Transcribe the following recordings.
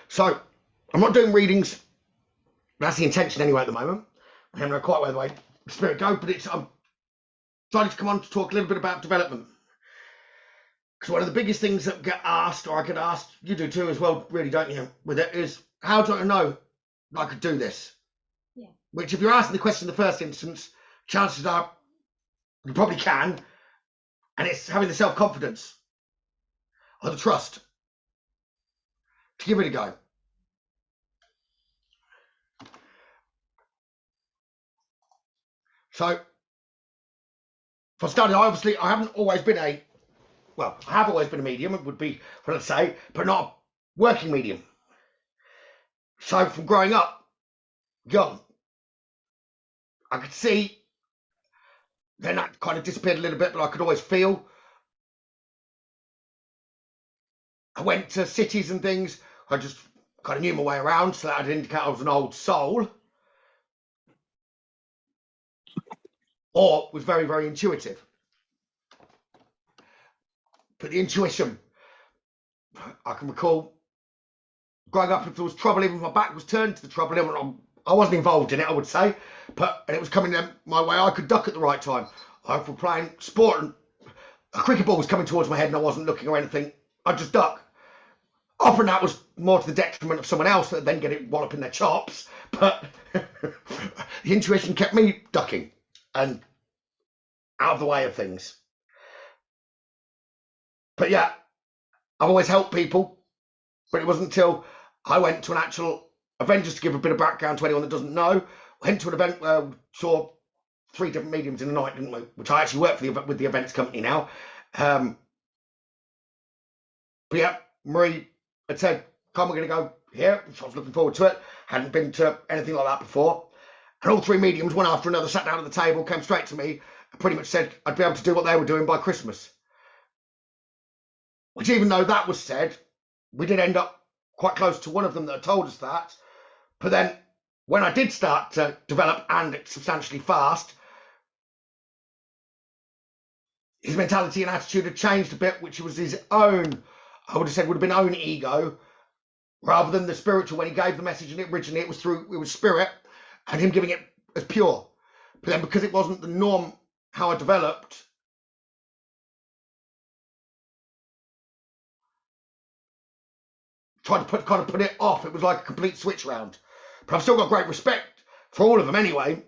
So I'm not doing readings. That's the intention anyway at the moment. I don't know quite where the way the spirit go, but I'm trying to come on to talk a little bit about development. Because one of the biggest things that get asked, or I get asked, you do too as well, really, don't you, with it, is how do I know that I could do this? Yeah. Which, if you're asking the question in the first instance, chances are you probably can. And it's having the self-confidence or the trust to give it a go. So, for starting, obviously, I haven't always been I have always been a medium, it would be what I'd say, but not a working medium. So, from growing up, young, I could see, then that kind of disappeared a little bit, but I could always feel. I went to cities and things, I just kind of knew my way around, so that would indicate I was an old soul. Or was very, very intuitive. But the intuition, I can recall growing up, if there was trouble, even if my back was turned to the trouble, I wasn't involved in it, I would say, and it was coming my way, I could duck at the right time. I was playing sport and a cricket ball was coming towards my head and I wasn't looking or anything, I'd just duck. Often that was more to the detriment of someone else that then get it wallop in their chops, but the intuition kept me ducking and out of the way of things. But yeah, I've always helped people, but it wasn't until I went to an actual event, just to give a bit of background to anyone that doesn't know. I went to an event where we saw 3 different mediums in the night, didn't we? Which I actually work for with the events company now. But yeah, Marie had said, come, we're going to go here. So I was looking forward to it. Hadn't been to anything like that before. And all 3 mediums, one after another, sat down at the table, came straight to me, and pretty much said I'd be able to do what they were doing by Christmas. Which, even though that was said, we did end up quite close to one of them that had told us that. But then when I did start to develop, and substantially fast, his mentality and attitude had changed a bit, which was his own, I would have said, would have been own ego, rather than the spiritual. When he gave the message, and originally it was spirit, and him giving it as pure. But then because it wasn't the norm how I developed, tried to put it off. It was like a complete switch round. But I've still got great respect for all of them anyway.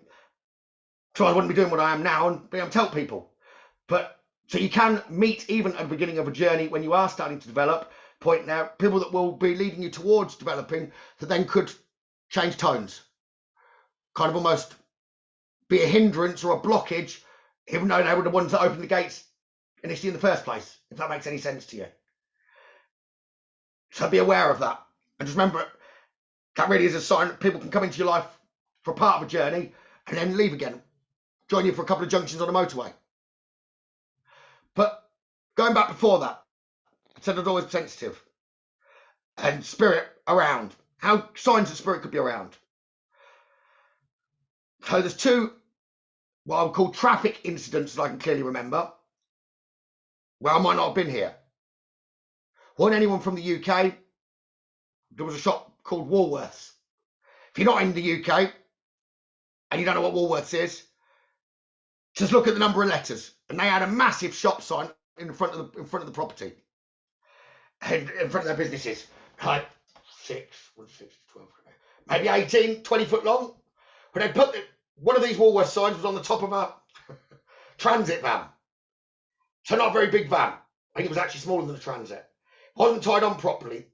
So I wouldn't be doing what I am now and be able to help people. But so you can meet, even at the beginning of a journey, when you are starting to develop, pointing out people that will be leading you towards developing, that then could change tones. Kind of almost be a hindrance or a blockage, even though they were the ones that opened the gates initially in the first place, if that makes any sense to you. So be aware of that. And just remember, that really is a sign that people can come into your life for a part of a journey and then leave again. Join you for a couple of junctions on a motorway. But going back before that, I said I'd always be sensitive. And spirit around. How signs that spirit could be around. So there's 2, what I would call traffic incidents that I can clearly remember, where I might not have been here. Wasn't anyone from the UK. There was a shop called Woolworths. If you're not in the UK and you don't know what Woolworths is, just look at the number of letters. And they had a massive shop sign in front of the property, and in front of their businesses, like 6, 12, maybe 18, 20 foot long. But they put one of these Woolworths signs was on the top of a transit van. So not a very big van. I think it was actually smaller than a transit. Wasn't tied on properly.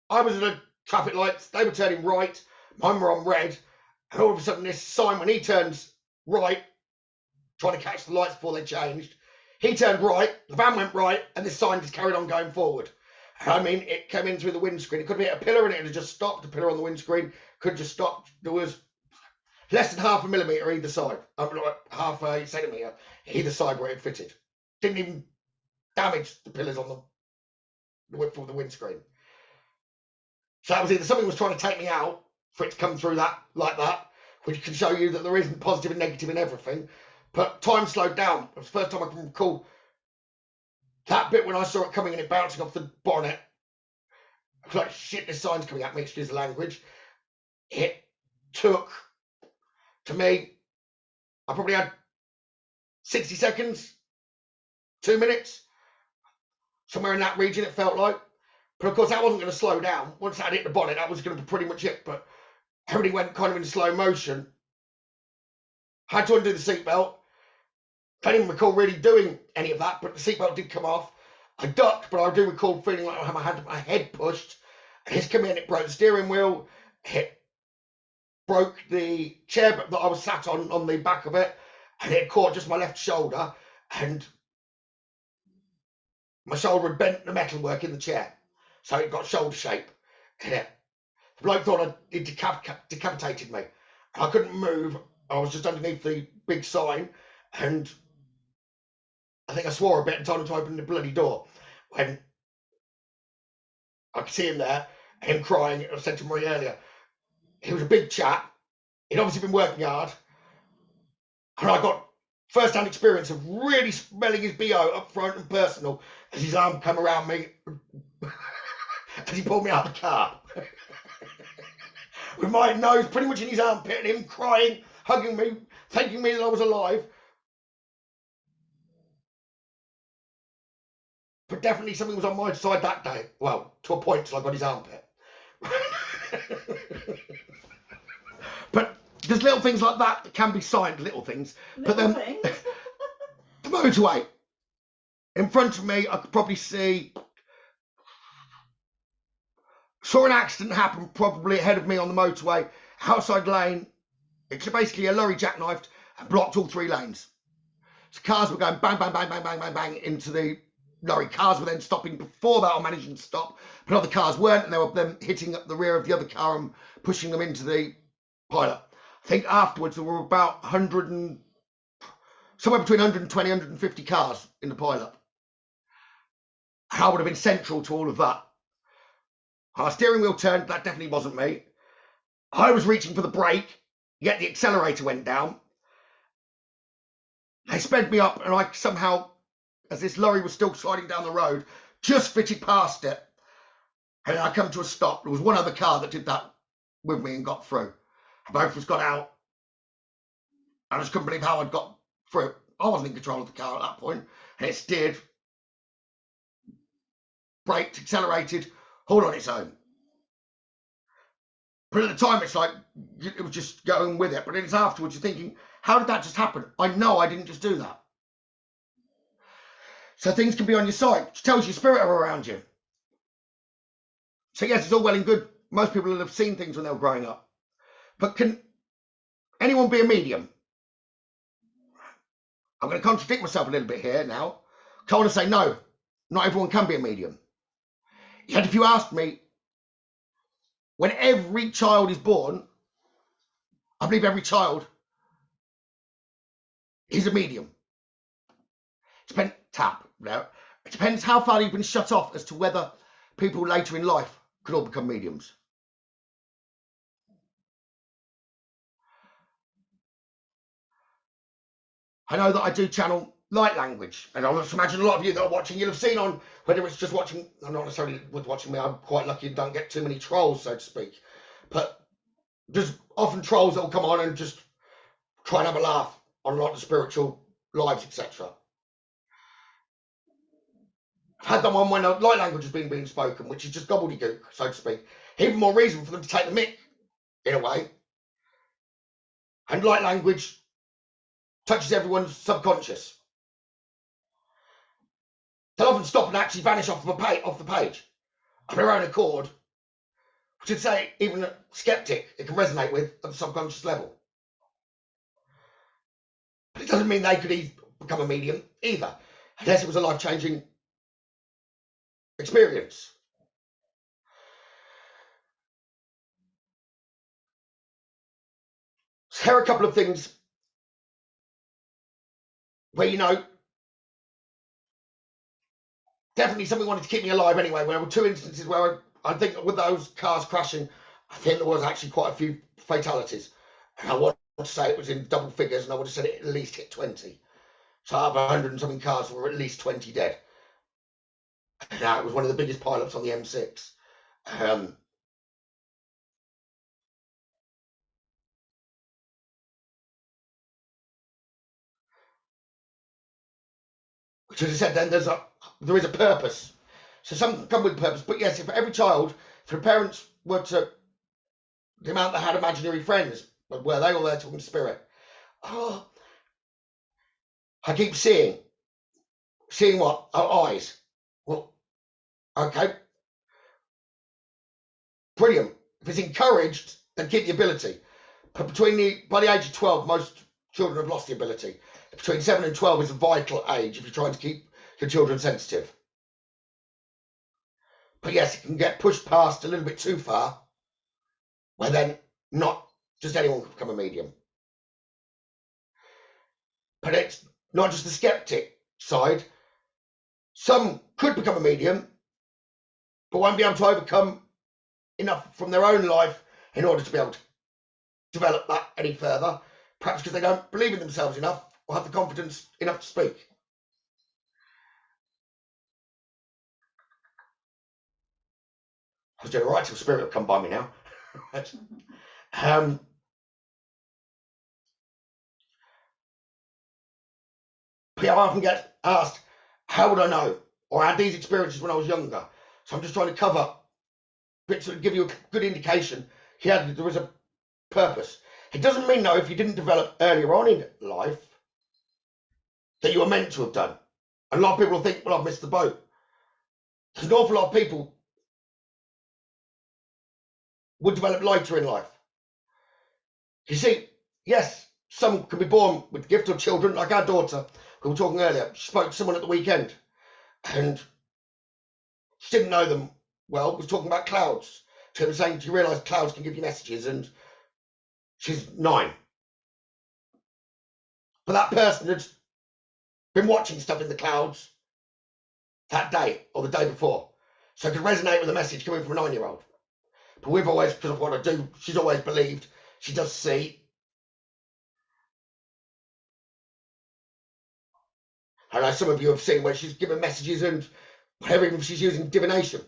I was at the traffic lights, they were turning right, mine were on red, and all of a sudden this sign, when he turns right, trying to catch the lights before they changed, he turned right, the van went right, and this sign just carried on going forward. And I mean, it came in through the windscreen. It could have hit a pillar and it had just stopped. The pillar on the windscreen could have just stopped. There was less than half a millimetre either side, half a centimetre either side where it fitted. Didn't even damage the pillars on the width of the windscreen. So that was either something was trying to take me out for it to come through that like that, which can show you that there isn't positive and negative in everything. But time slowed down. It was the first time I can recall that bit when I saw it coming and it bouncing off the bonnet. I was like, shit, this sign's coming at me, excuse the language. It took, to me, I probably had 60 seconds, 2 minutes, somewhere in that region it felt like. But of course that wasn't going to slow down. Once that hit the bonnet, that was going to be pretty much it. But everything went kind of in slow motion. I had to undo the seatbelt. I don't even recall really doing any of that, but the seatbelt did come off. I ducked, but I do recall feeling like I had my head pushed. And it's come in, it broke the steering wheel. It broke the chair that I was sat on the back of it. And it caught just my left shoulder. And my shoulder had bent the metalwork in the chair. So it got shoulder shape. The bloke thought it decapitated me. I couldn't move. I was just underneath the big sign. And I think I swore a bit and told him to open the bloody door. When I could see him there, him crying. I said to Marie earlier, he was a big chap. He'd obviously been working hard. And I got first-hand experience of really smelling his BO up front and personal as his arm came around me as he pulled me out of the car. With my nose pretty much in his armpit and him crying, hugging me, thanking me that I was alive. But definitely something was on my side that day. Well, to a point till I got his armpit. But there's little things like that can be signed, little things. But then the motorway. In front of me, I could probably see... Saw an accident happen probably ahead of me on the motorway. Outside lane. It's basically a lorry jackknifed and blocked all 3 lanes. So cars were going bang, bang, bang, bang, bang, bang, bang into the lorry. Cars were then stopping before that or managing to stop, but other cars weren't, and they were then hitting up the rear of the other car and pushing them into the pilot. I think afterwards there were about somewhere between 120 and 150 cars in the pilot. I would have been central to all of that. Our steering wheel turned, that definitely wasn't me. I was reaching for the brake, yet the accelerator went down. They sped me up, and I somehow, as this lorry was still sliding down the road, just fitted past it. And I come to a stop. There was one other car that did that with me and got through. Both of us got out. I just couldn't believe how I'd got through. I wasn't in control of the car at that point. And it steered, braked, accelerated, all on its own. But at the time, it's like, it was just going with it. But then it's afterwards, you're thinking, how did that just happen? I know I didn't just do that. So things can be on your side, which tells you spirit are around you. So yes, it's all well and good. Most people will have seen things when they were growing up. But can anyone be a medium? I'm going to contradict myself a little bit here now. I want to say no, not everyone can be a medium. Yet if you ask me, when every child is born, I believe every child is a medium. It depends how far you've been shut off as to whether people later in life could all become mediums. I know that I do channel light language, and I just imagine a lot of you that are watching, you'll have seen on, whether it's just watching, I'm not necessarily watching me, I'm quite lucky and don't get too many trolls, so to speak, but there's often trolls that will come on and just try and have a laugh on a lot of spiritual lives, etc. I've had that one when light language has been being spoken, which is just gobbledygook, so to speak. Even more reason for them to take the mick, in a way. And light language touches everyone's subconscious. They'll often stop and actually vanish off the page of their own accord, which would say even a skeptic it can resonate with at the subconscious level. But it doesn't mean they could become a medium either, unless it was a life-changing experience. So here are a couple of things where, you know, definitely something wanted to keep me alive anyway. There were 2 instances where I think with those cars crashing, I think there was actually quite a few fatalities. And I want to say it was in double figures, and I would have said it at least hit 20. So out of 100 and something cars, there were at least 20 dead. Now, it was one of the biggest pileups on the M6. Which, as I said, then there is a purpose. So some come with purpose, but yes, if every child, if the parents were to, the amount they had imaginary friends, but were they all there talking spirit? Oh, I keep seeing what? Our eyes. Well, okay, brilliant. If it's encouraged, then keep the ability. But by the age of 12, most children have lost the ability. Between 7 and 12 is a vital age if you're trying to keep your children sensitive. But yes, it can get pushed past a little bit too far, where then not just anyone can become a medium. But it's not just the skeptic side. Some could become a medium, but won't be able to overcome enough from their own life in order to be able to develop that any further, perhaps because they don't believe in themselves enough or have the confidence enough to speak. I was doing all right till spirit will come by me now. People often get asked, how would I know? Or I had these experiences when I was younger. So I'm just trying to cover bits that give you a good indication here there is a purpose. It doesn't mean, though, if you didn't develop earlier on in life that you were meant to have done. And a lot of people will think, well, I've missed the boat. There's an awful lot of people would develop later in life. You see, yes, some can be born with the gift of children, like our daughter, who we were talking earlier. She spoke to someone at the weekend, and she didn't know them well, was talking about clouds. She was saying, do you realise clouds can give you messages? And she's 9. But that person had been watching stuff in the clouds that day or the day before, so it could resonate with a message coming from a 9-year-old. But we've always, because of what I do, she's always believed she does see. I know some of you have seen where she's given messages and whatever, even if she's using divination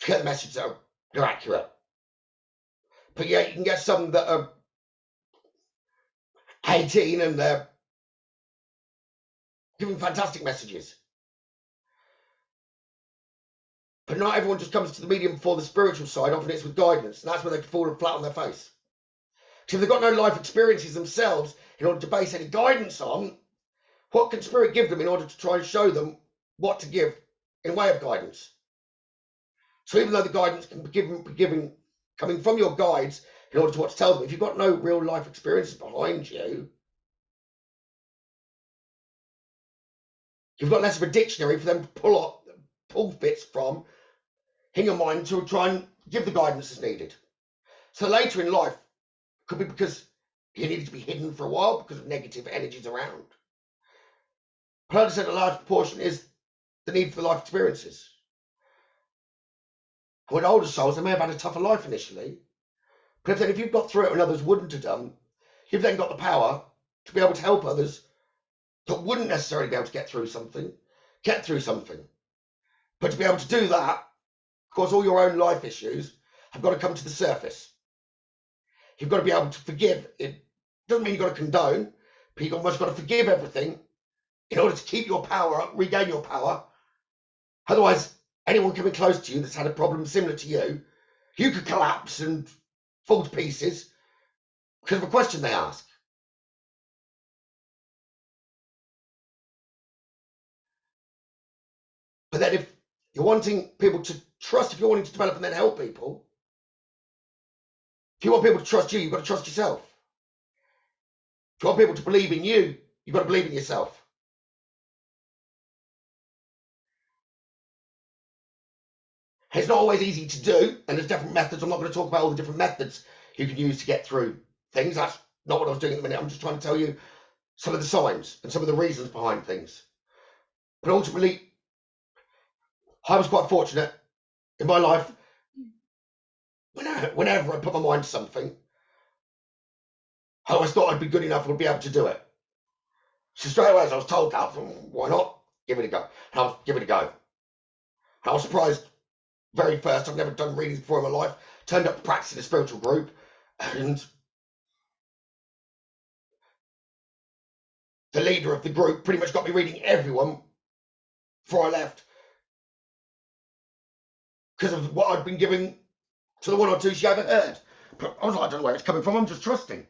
to get the message that are accurate. But yeah, you can get some that are 18 and they're giving fantastic messages. But not everyone just comes to the medium for the spiritual side. Often it's with guidance, and that's where they fall flat on their face. So if they've got no life experiences themselves in order to base any guidance on, what can spirit give them in order to try and show them what to give in way of guidance? So even though the guidance can be given coming from your guides in order to what to tell them, if you've got no real life experiences behind you, you've got less of a dictionary for them to pull bits from in your mind to try and give the guidance as needed. So later in life, it could be because you needed to be hidden for a while because of negative energies around. But as I said, a large proportion is the need for life experiences. With older souls, they may have had a tougher life initially, but if you've got through it when others wouldn't have done, you've then got the power to be able to help others that wouldn't necessarily be able to get through something. But to be able to do that, of course, all your own life issues have got to come to the surface. You've got to be able to forgive. It doesn't mean you've got to condone, but you've almost got to forgive everything in order to keep your power up, regain your power. Otherwise, anyone coming close to you that's had a problem similar to you could collapse and fall to pieces because of a question they ask. But then if you're wanting people to trust, if you're wanting to develop and then help people, if you want people to trust you, you've got to trust yourself. If you want people to believe in you, you've got to believe in yourself. It's not always easy to do, and there's different methods. I'm not going to talk about all the different methods you can use to get through things. That's not what I was doing at the minute. I'm just trying to tell you some of the signs and some of the reasons behind things. But ultimately, I was quite fortunate in my life. Whenever I put my mind to something, I always thought I'd be good enough and would be able to do it. So straight away, as I was told that, why not? Give it a go. And I was surprised very first. I've never done readings before in my life. Turned up to practice in a spiritual group, and the leader of the group pretty much got me reading everyone before I left, because of what I'd been giving to the one or two she overheard. But I was like, I don't know where it's coming from, I'm just trusting.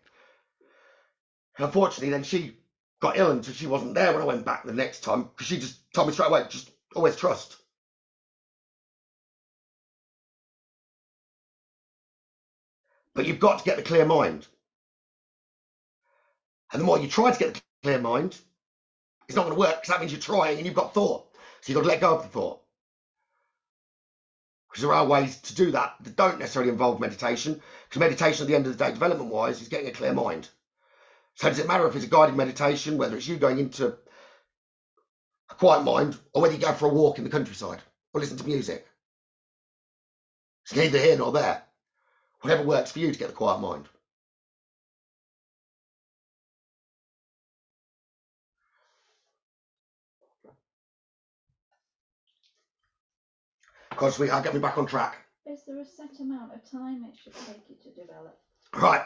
And unfortunately, then she got ill, and she wasn't there when I went back the next time, because she just told me straight away, just always trust. But you've got to get the clear mind. And the more you try to get the clear mind, it's not going to work, because that means you're trying and you've got thought. So you've got to let go of the thought. Because there are ways to do that that don't necessarily involve meditation. Because meditation, at the end of the day, development-wise, is getting a clear mind. So does it matter if it's a guided meditation, whether it's you going into a quiet mind, or whether you go for a walk in the countryside, or listen to music? It's neither here nor there. Whatever works for you to get the quiet mind. Because sweetheart, get me back on track. Is there a set amount of time it should take you to develop? Right.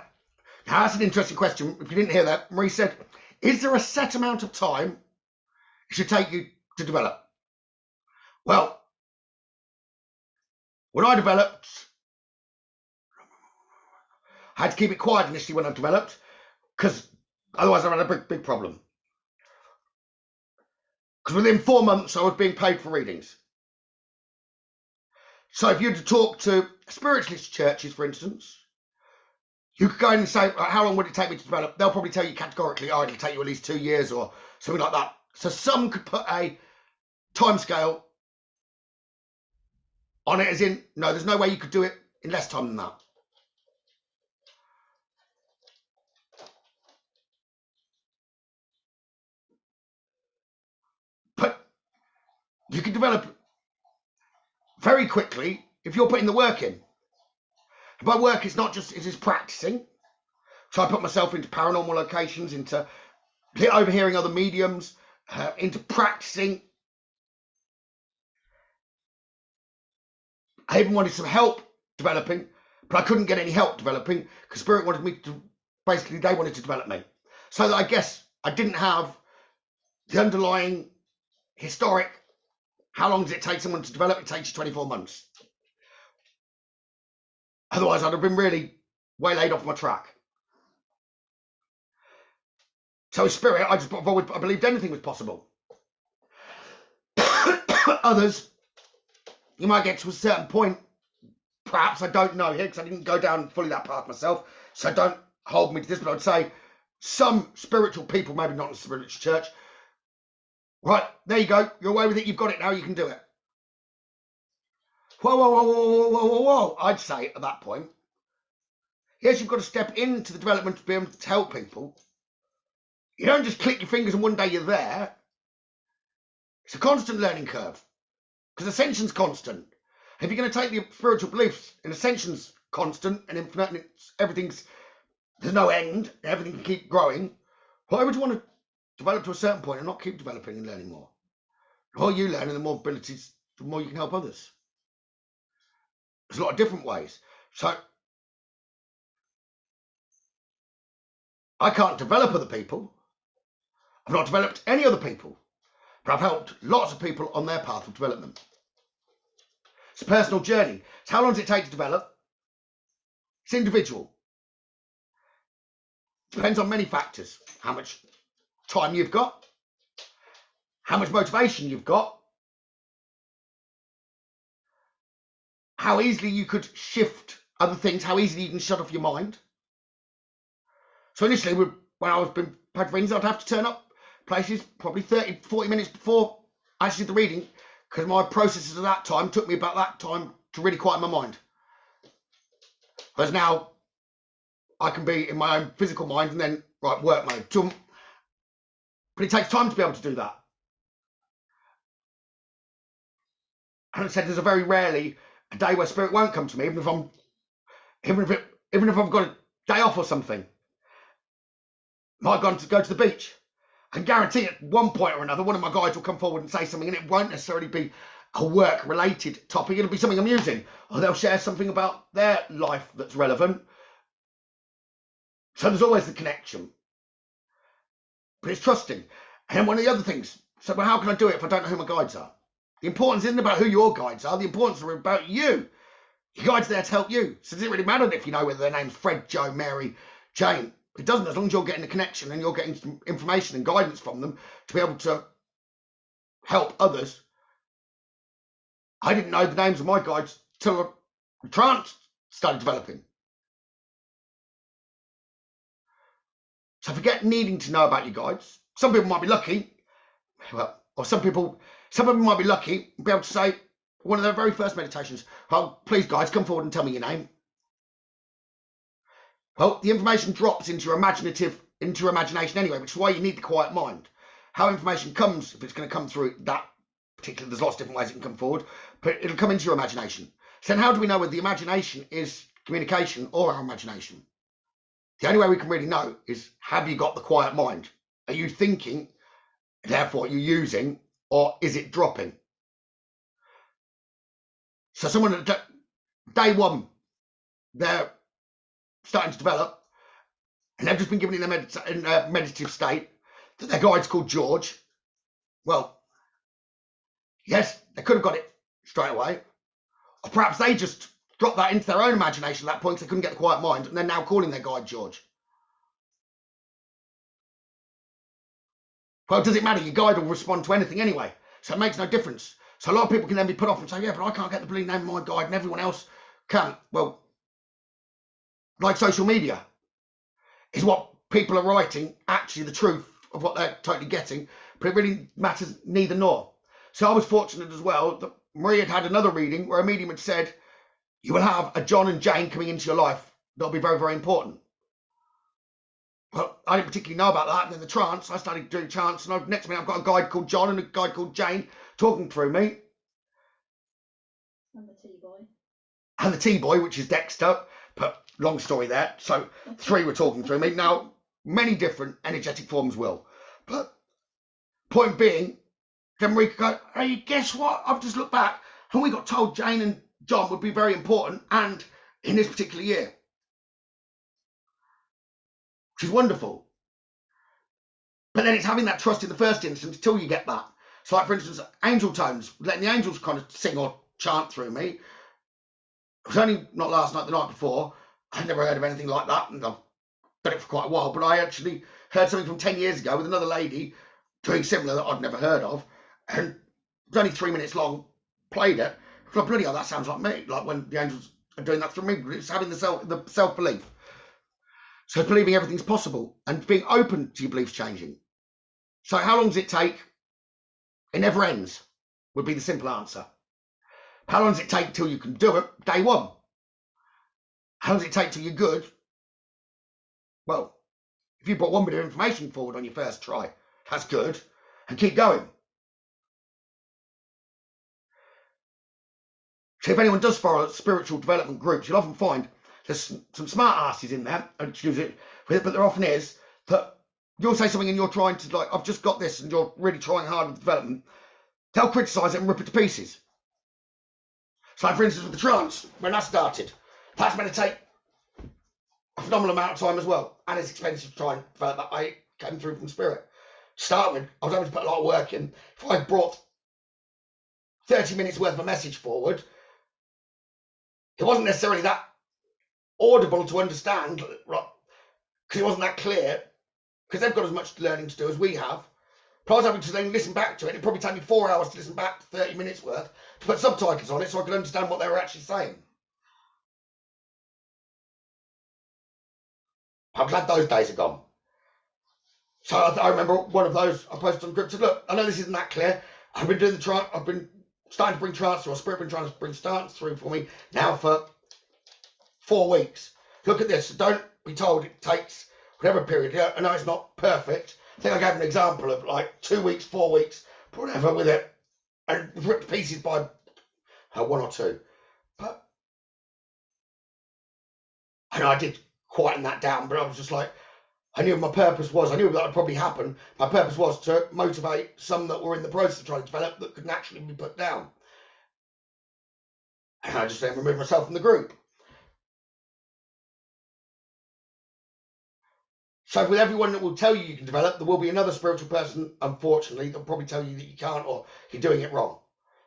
Now that's an interesting question. If you didn't hear that, Marie said, is there a set amount of time it should take you to develop? Well, when I developed, I had to keep it quiet initially when I developed, because otherwise I had a big problem. Because within 4 months I was being paid for readings. So if you had to talk to spiritualist churches, for instance, you could go in and say, how long would it take me to develop? They'll probably tell you categorically, oh, it'll take you at least 2 years or something like that. So some could put a time scale on it, as in, no, there's no way you could do it in less time than that. But you can develop very quickly if you're putting the work in. By work, it's not just, it is practicing. So I put myself into paranormal locations, into overhearing other mediums, into practicing. I even wanted some help developing, but I couldn't get any help developing because Spirit wanted me to, basically they wanted to develop me. So that I guess I didn't have the underlying historic, how long does it take someone to develop? It takes you 24 months. Otherwise, I'd have been really waylaid off my track. So Spirit, I believed anything was possible. Others, you might get to a certain point, perhaps, I don't know here, because I didn't go down fully that path myself, so don't hold me to this, but I'd say some spiritual people, maybe not in the spiritual church, right, there you go, you're away with it, you've got it now, you can do it. Whoa, whoa, whoa, whoa, whoa, whoa, whoa, I'd say at that point, yes, you've got to step into the development to be able to help people. You don't just click your fingers and one day you're there. It's a constant learning curve, because ascension's constant. If you're going to take the spiritual beliefs, and ascension's constant and infinite, and there's no end, everything can keep growing, why would you want to develop to a certain point and not keep developing and learning more? The more you learn and the more abilities, the more you can help others. There's a lot of different ways. So I can't develop other people. I've not developed any other people, but I've helped lots of people on their path of development. It's a personal journey. So how long does it take to develop? It's individual. Depends on many factors. How much time you've got, how much motivation you've got, how easily you could shift other things, how easily you can shut off your mind. So initially, when I was being paid for readings, I'd have to turn up places probably 30, 40 minutes before I actually did the reading, because my processes at that time took me about that time to really quiet my mind. Whereas now, I can be in my own physical mind and then, right, work mode. But it takes time to be able to do that. And I said there's a very rarely a day where Spirit won't come to me, even if I've got a day off or something. I've gone to go to the beach. I can guarantee at one point or another, one of my guides will come forward and say something, and it won't necessarily be a work-related topic. It'll be something amusing, or they'll share something about their life that's relevant. So there's always the connection. But it's trusting. And then one of the other things, so well, how can I do it if I don't know who my guides are? The importance isn't about who your guides are. The importance is about you. Your guide's there to help you. So does it really matter if you know whether their name's Fred, Joe, Mary, Jane? It doesn't, as long as you're getting a connection and you're getting some information and guidance from them to be able to help others. I didn't know the names of my guides till Trance started developing. So forget needing to know about your guides. Some people might be lucky, well, or some people might be lucky and be able to say one of their very first meditations, oh, please guides, come forward and tell me your name. Well, the information drops into your imagination anyway, which is why you need the quiet mind. How information comes, if it's going to come through that particular, there's lots of different ways it can come forward, but it'll come into your imagination. So then how do we know whether the imagination is communication or our imagination? The only way we can really know is, have you got the quiet mind? Are you thinking, therefore you're using, or is it dropping? So someone at day one, they're starting to develop, and they've just been given in a meditative state that their guide's called George. Well, yes, they could have got it straight away, or perhaps they just dropped that into their own imagination at that point because they couldn't get the quiet mind, and they're now calling their guide George. Well, does it matter? Your guide will respond to anything anyway, so it makes no difference. So a lot of people can then be put off and say, yeah, but I can't get the bloody name of my guide and everyone else can. Well, like social media, is what people are writing actually the truth of what they're totally getting, but it really matters neither nor. So I was fortunate as well that Marie had another reading where a medium had said, you will have a John and Jane coming into your life. That'll be very, very important. Well, I didn't particularly know about that. And then the trance, I started doing trance, and next minute I've got a guide called John and a guide called Jane talking through me. And the T-boy. And the T-boy, which is Dexter. But long story there. So 3 were talking through me. Now, many different energetic forms will. But point being, then Marie could go, hey, guess what? I've just looked back and we got told Jane and John would be very important, and in this particular year. Which is wonderful. But then it's having that trust in the first instance until you get that. So like, for instance, angel tones, letting the angels kind of sing or chant through me. It was only not last night, the night before. I'd never heard of anything like that, and I've done it for quite a while, but I actually heard something from 10 years ago with another lady doing similar that I'd never heard of, and it was only 3 minutes long, played it. I thought, bloody hell, that sounds like me, like when the angels are doing that through me. It's having the self-belief. So it's believing everything's possible and being open to your beliefs changing. So how long does it take? It never ends, would be the simple answer. How long does it take till you can do it? Day one. How long does it take till you're good? Well, if you put one bit of information forward on your first try, that's good, and keep going. So if anyone does follow spiritual development groups, you'll often find there's some smart asses in there, excuse it, but there often is, that you'll say something and you're trying to, like, I've just got this, and you're really trying hard with development. They'll criticise it and rip it to pieces. So like, for instance, with the trance, when that started, that's going to take a phenomenal amount of time as well, and it's expensive to try and develop that. I came through from spirit. To start with, I was able to put a lot of work in. If I brought 30 minutes worth of a message forward, it wasn't necessarily that audible to understand, because it wasn't that clear, because they've got as much learning to do as we have. But I was able to then listen back to it. It'd probably take me 4 hours to listen back to 30 minutes worth, to put subtitles on it so I could understand what they were actually saying. I'm glad those days are gone. So I remember one of those, I posted on the group, said, look, I know this isn't that clear. I've been doing the trance, I've been starting to bring trance through, or spirit been trying to bring trance through for me now for 4 weeks. Look at this. Don't be told it takes whatever period. I know it's not perfect. I think I gave an example of like 2 weeks, 4 weeks, whatever with it, and ripped to pieces by 1 or 2. But I know I did quieten that down, but I was just like, I knew my purpose was, I knew that would probably happen. My purpose was to motivate some that were in the process of trying to develop that could naturally be put down. And I just then remove myself from the group. So with everyone that will tell you can develop, there will be another spiritual person, unfortunately, that will probably tell you that you can't or you're doing it wrong.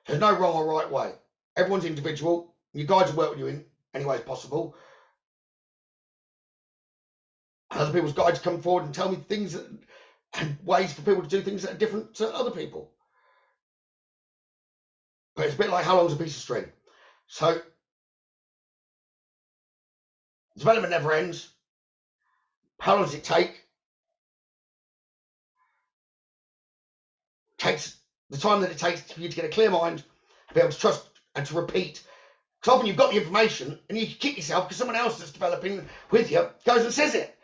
There's no wrong or right way. Everyone's individual. Your guides will work with you in any way as possible. Other people's guides come forward and tell me things and ways for people to do things that are different to other people. But it's a bit like how long's a piece of string. So development never ends. How long does it take? It takes the time that it takes for you to get a clear mind, to be able to trust and to repeat. Because often you've got the information and you kick yourself because someone else that's developing with you goes and says it.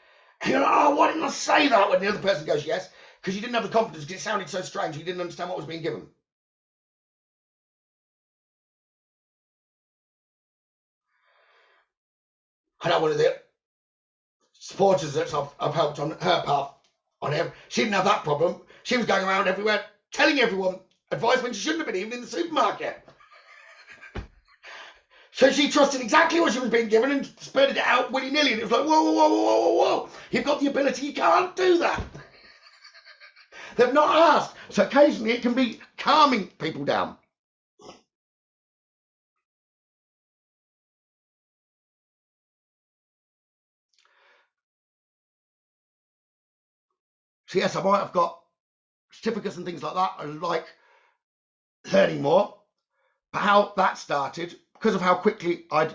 And you're like, oh, why didn't I say that? When the other person goes, yes, because you didn't have the confidence because it sounded so strange. You didn't understand what was being given. I know one of the supporters that I've helped on her path on him. She didn't have that problem. She was going around everywhere telling everyone advice when she shouldn't have been, even in the supermarket. So she trusted exactly what she was being given and spurted it out willy-nilly. And it was like, whoa, whoa, whoa, whoa, whoa, whoa. You've got the ability. You can't do that. They've not asked. So occasionally it can be calming people down. So yes, I might have got certificates and things like that. I like learning more. But how that started, because of how quickly I'd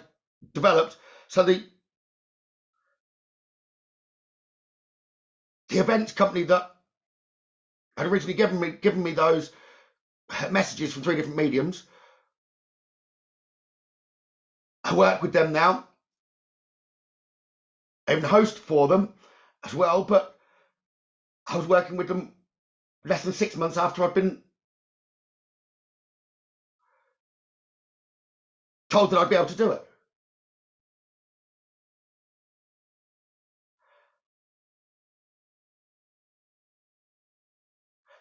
developed. So the events company that had originally given me those messages from 3 different mediums, I work with them now. I even host for them as well, but I was working with them less than 6 months after I'd been told that I'd be able to do it.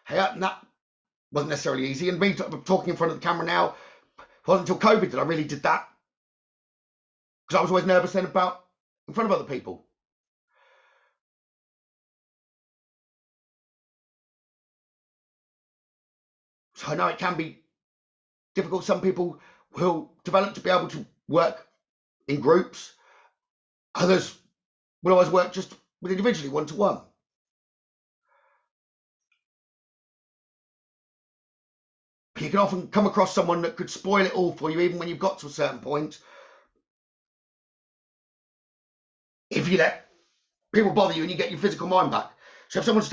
Hey, and that wasn't necessarily easy. And me talking in front of the camera now, it wasn't until COVID that I really did that. Because I was always nervous then about in front of other people. So I know it can be difficult. Some people will develop to be able to work in groups. Others will always work just with individually, one-to-one. You can often come across someone that could spoil it all for you, even when you've got to a certain point. If you let people bother you and you get your physical mind back. So if someone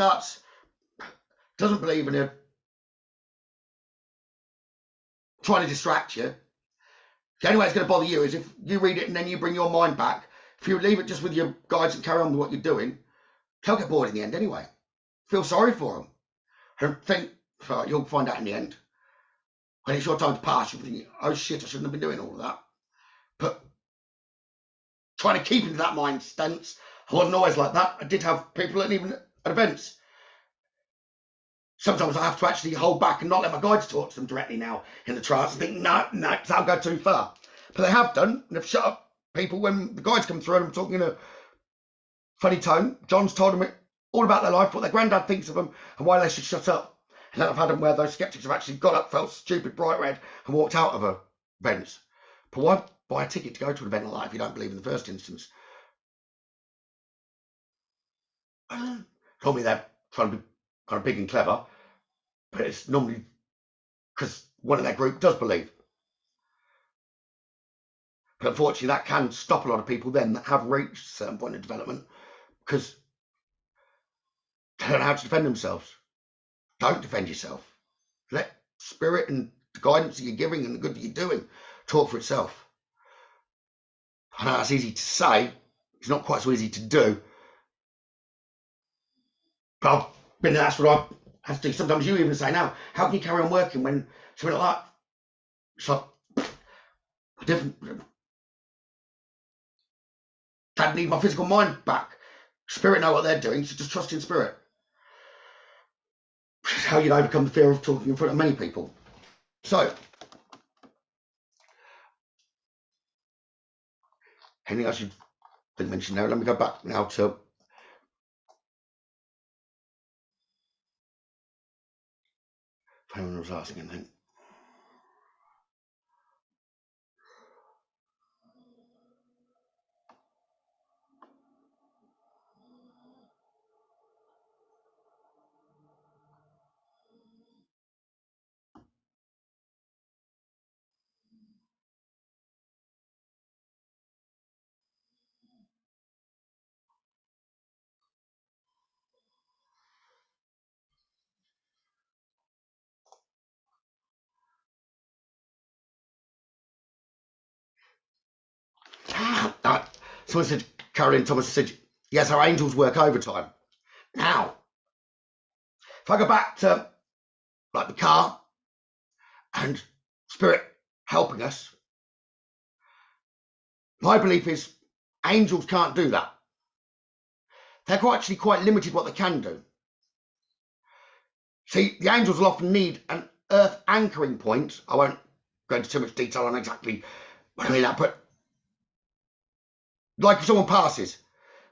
doesn't believe in it, trying to distract you, the only way it's going to bother you is if you read it and then you bring your mind back. If you leave it just with your guides and carry on with what you're doing, they'll get bored in the end anyway. Feel sorry for them. And think, oh, you'll find out in the end. When it's your time to pass, you'll think, oh shit, I shouldn't have been doing all of that. But trying to keep into that mind stance, I wasn't always like that. I did have people, and even at events, sometimes I have to actually hold back and not let my guides talk to them directly now in the trance and think, no, because that'll go too far. But they have done, and they've shut up people when the guides come through and I'm talking in a funny tone. John's told them all about their life, what their granddad thinks of them, and why they should shut up. And then I've had them where those skeptics have actually got up, felt stupid, bright red, and walked out of events. But why buy a ticket to go to an event like that if you don't believe in the first instance? Normally they're trying to be kind of big and clever, but it's normally because one of their group does believe. But unfortunately, that can stop a lot of people then that have reached a certain point of development because they don't know how to defend themselves. Don't defend yourself. Let spirit and the guidance that you're giving and the good that you're doing talk for itself. I know that's easy to say. It's not quite so easy to do. But I've been there, that's what I have to do. Sometimes you even say now, how can you carry on working when something like that? It's like a different. I need my physical mind back. Spirit know what they're doing, so just trust in spirit. How you overcome the fear of talking in front of many people. So Anything else you didn't mention there? Let me go back now to if anyone was asking anything. Someone said, Caroline Thomas said, yes, our angels work overtime. Now, if I go back to like the car and spirit helping us, my belief is angels can't do that. They're actually quite limited what they can do. See, the angels will often need an earth anchoring point. I won't go into too much detail on exactly what I mean that, but like if someone passes,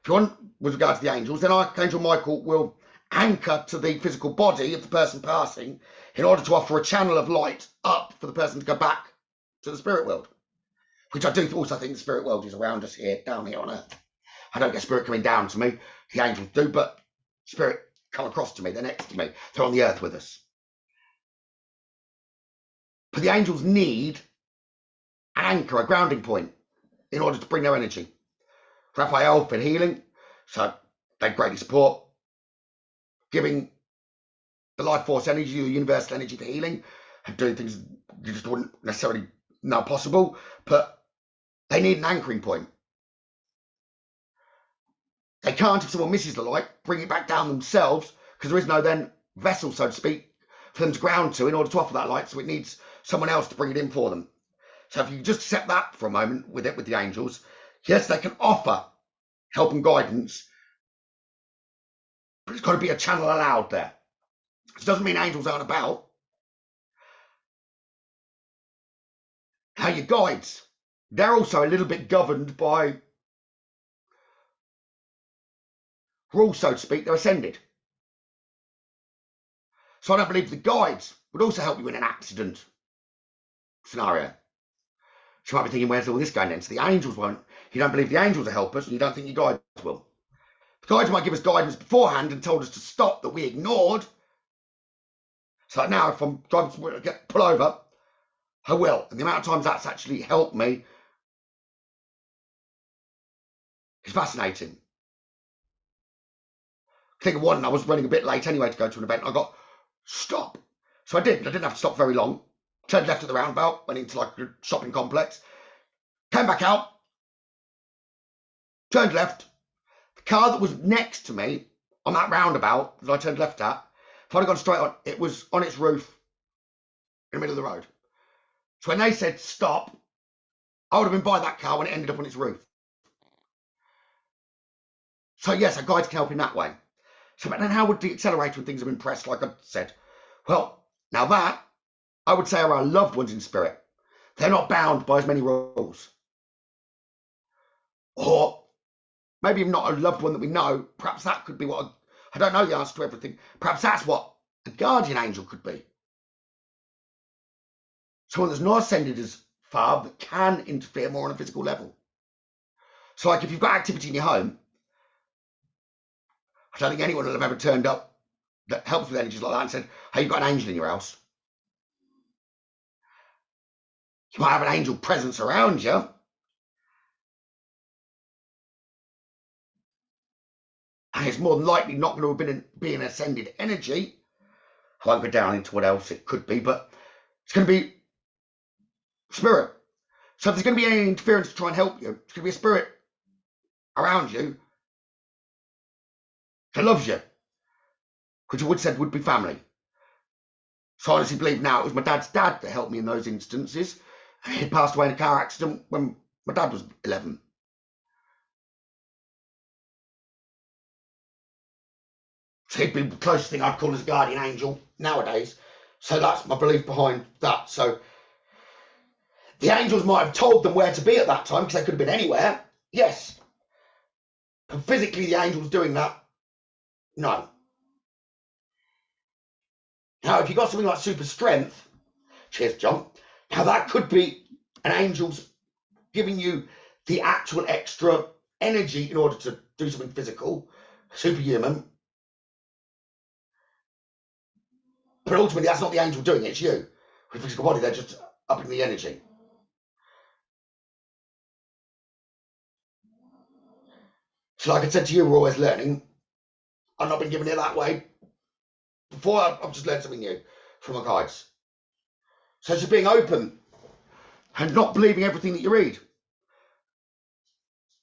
if you want with regard to the angels, then Archangel Michael will anchor to the physical body of the person passing in order to offer a channel of light up for the person to go back to the spirit world, which I do also think the spirit world is around us here, down here on earth. I don't get spirit coming down to me, the angels do, but spirit come across to me, they're next to me, they're on the earth with us. But the angels need an anchor, a grounding point, in order to bring their energy. Raphael for healing, so they greatly support giving the life force energy, the universal energy for healing, and doing things you just wouldn't necessarily know possible, but they need an anchoring point. They can't, if someone misses the light, bring it back down themselves, because there is no then vessel, so to speak, for them to ground to in order to offer that light, so it needs someone else to bring it in for them. So if you just accept that for a moment with the angels, yes, they can offer help and guidance, but it's got to be a channel allowed there. It doesn't mean angels aren't about. How your guides, they're also a little bit governed by rules, so to speak. They're ascended. So I don't believe the guides would also help you in an accident scenario. So you might be thinking, where's all this going then? So the angels won't. You don't believe the angels will help us, and you don't think your guides will. The guides might give us guidance beforehand and told us to stop that we ignored. So like now, if I'm driving somewhere to pull over, I will. And the amount of times that's actually helped me is fascinating. I think of one, I was running a bit late anyway to go to an event. I got stop. So I did. I didn't have to stop very long. Turned left at the roundabout, went into like a shopping complex, came back out, turned left. The car that was next to me on that roundabout that I turned left at, if I'd have gone straight on, it was on its roof in the middle of the road. So when they said stop, I would have been by that car when it ended up on its roof. So yes, a guide can help in that way. So but then how would the accelerator when things have been pressed, like I said? Well, now that, I would say, are our loved ones in spirit. They're not bound by as many rules. Or maybe even not a loved one that we know. Perhaps that could be what, I don't know the answer to everything. Perhaps that's what a guardian angel could be. Someone that's not ascended as far, but can interfere more on a physical level. So like if you've got activity in your home, I don't think anyone will have ever turned up that helps with energies like that and said, hey, you've got an angel in your house. You might have an angel presence around you. And it's more than likely not going to have been an ascended energy. I won't go down into what else it could be, but it's going to be spirit. So if there's going to be any interference to try and help you, it's going to be a spirit around you that loves you, which I would said would be family. So I honestly believe now it was my dad's dad that helped me in those instances. He passed away in a car accident when my dad was 11. So he'd be the closest thing I'd call as a guardian angel nowadays. So that's my belief behind that. So the angels might have told them where to be at that time, because they could have been anywhere. Yes. And physically the angel's doing that? No. Now, if you've got something like super strength, cheers, John, now that could be an angel's giving you the actual extra energy in order to do something physical, superhuman. But ultimately, that's not the angel doing it, it's you. With a physical body, they're just upping the energy. So like I said to you, we're always learning. I've not been given it that way. Before, I've just learned something new from my guides. So it's just being open and not believing everything that you read.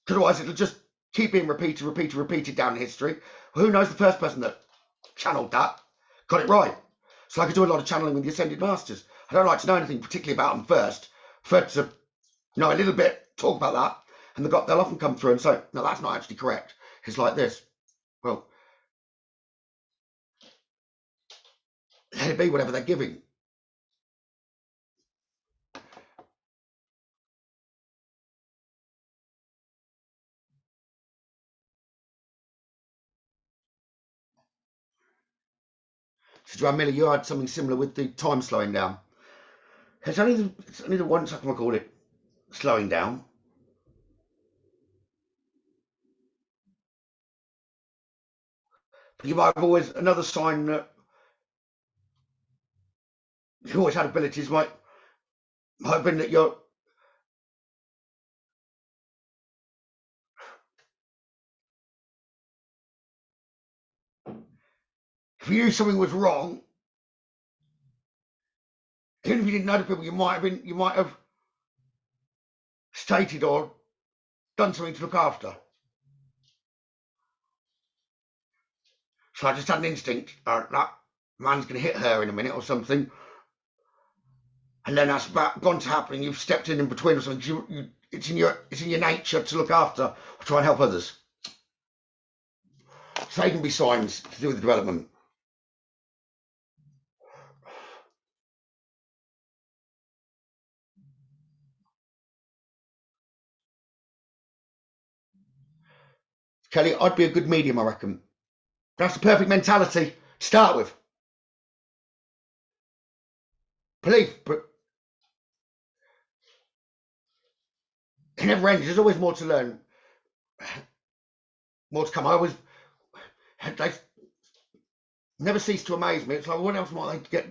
Because otherwise it'll just keep being repeated down in history. Well, who knows, the first person that channeled that got it right. So I could do a lot of channeling with the Ascended Masters. I don't like to know anything particularly about them first. Prefer to know a little bit, talk about that, and they'll often come through and say, no, that's not actually correct. It's like this. Well, let it be whatever they're giving. So Joanne Miller, you had something similar with the time slowing down. It's only the one time I call it slowing down. But you might have always, another sign that you always had abilities might have been that you're, if you knew something was wrong, even if you didn't know the people, you might have stated or done something to look after. So I just had an instinct, that man's going to hit her in a minute or something. And then that's gone to happen, and you've stepped in between or something. It's in your nature to look after or try and help others. So they can be signs to do with the development. Kelly, I'd be a good medium, I reckon. That's the perfect mentality to start with. Believe, but it never ends. There's always more to learn, more to come. They never cease to amaze me. It's like, what else might they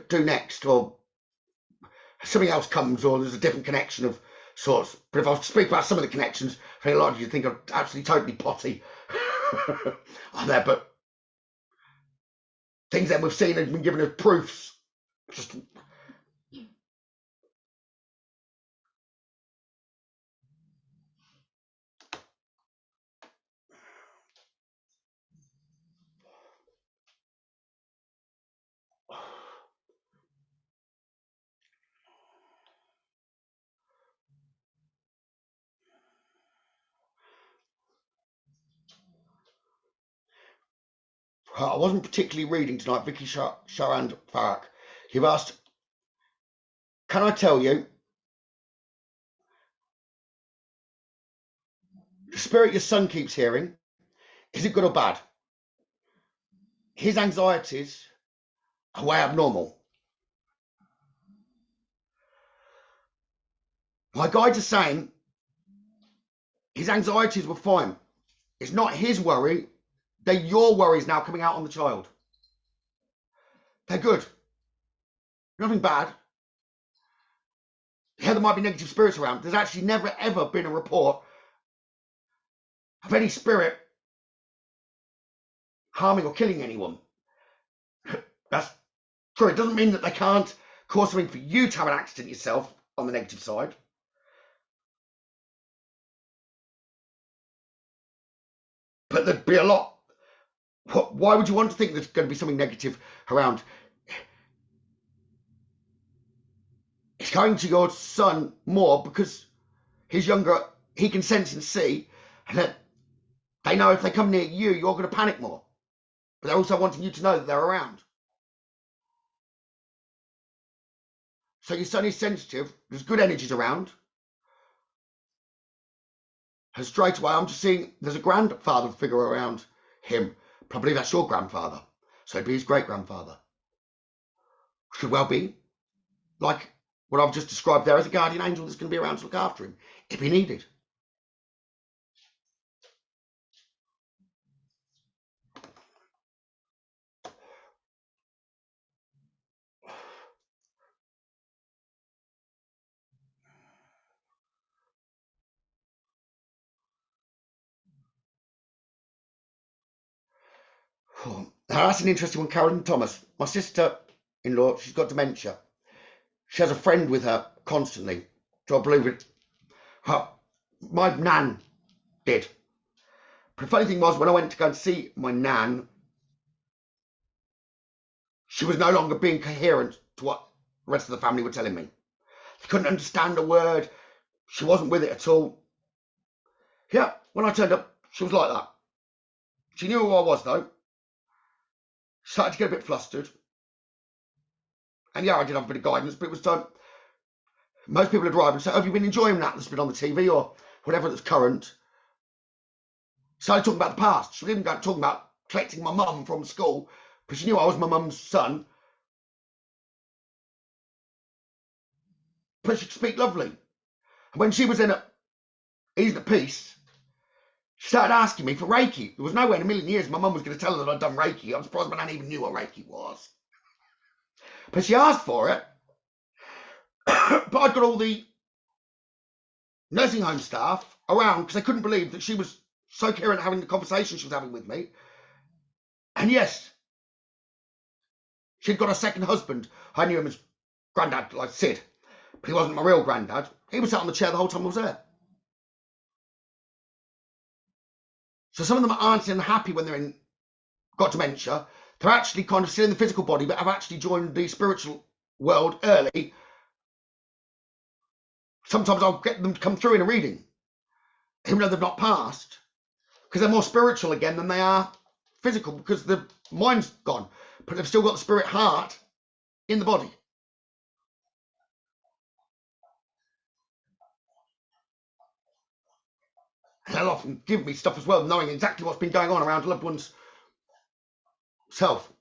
do next, or something else comes, or there's a different connection of sorts. But if I was to speak about some of the connections, I think a lot of you think I'm absolutely totally potty on there, but things that we've seen and been given as proofs. Just I wasn't particularly reading tonight. Vicky Sharand Farak, you've asked, can I tell you, the spirit your son keeps hearing, is it good or bad? His anxieties are way abnormal. My guides are saying his anxieties were fine. It's not his worry. They're your worries now coming out on the child. They're good. Nothing bad. Yeah, there might be negative spirits around. There's actually never, ever been a report of any spirit harming or killing anyone. That's true. It doesn't mean that they can't cause something for you to have an accident yourself on the negative side. But there'd be a lot. Why would you want to think there's going to be something negative around? It's going to your son more because he's younger. He can sense and see, and that they know if they come near you, you're going to panic more. But they're also wanting you to know that they're around. So your son is sensitive. There's good energies around. And straight away, I'm just seeing there's a grandfather figure around him. Probably that's your grandfather. So it'd be his great-grandfather. Should well be like what I've just described there as a guardian angel that's going to be around to look after him if he needed. Now that's an interesting one, Carolyn Thomas. My sister-in-law, she's got dementia. She has a friend with her constantly. So I believe it. My nan did. But the funny thing was, when I went to go and see my nan, she was no longer being coherent to what the rest of the family were telling me. She couldn't understand a word. She wasn't with it at all. Yeah, when I turned up, she was like that. She knew who I was, though. She started to get a bit flustered. And yeah, I did have a bit of guidance, but it was done. Most people would arrive and say, have you been enjoying that that's been on the TV or whatever that's current? Started talking about the past. She was even talking about collecting my mum from school because she knew I was my mum's son. But she could speak lovely. And when she was in easing at peace, she started asking me for Reiki. There was nowhere in a million years my mum was going to tell her that I'd done Reiki. I'm surprised my nan even knew what Reiki was. But she asked for it. But I'd got all the nursing home staff around because they couldn't believe that she was so coherent having the conversation she was having with me. And yes, she'd got a second husband. I knew him as granddad, like Sid. But he wasn't my real granddad. He was sat on the chair the whole time I was there. So some of them aren't unhappy when they're got dementia. They're actually kind of still in the physical body, but have actually joined the spiritual world early. Sometimes I'll get them to come through in a reading, even though they've not passed, because they're more spiritual again than they are physical, because the mind's gone, but they've still got the spirit heart in the body. And they'll often give me stuff as well, knowing exactly what's been going on around a loved one's self.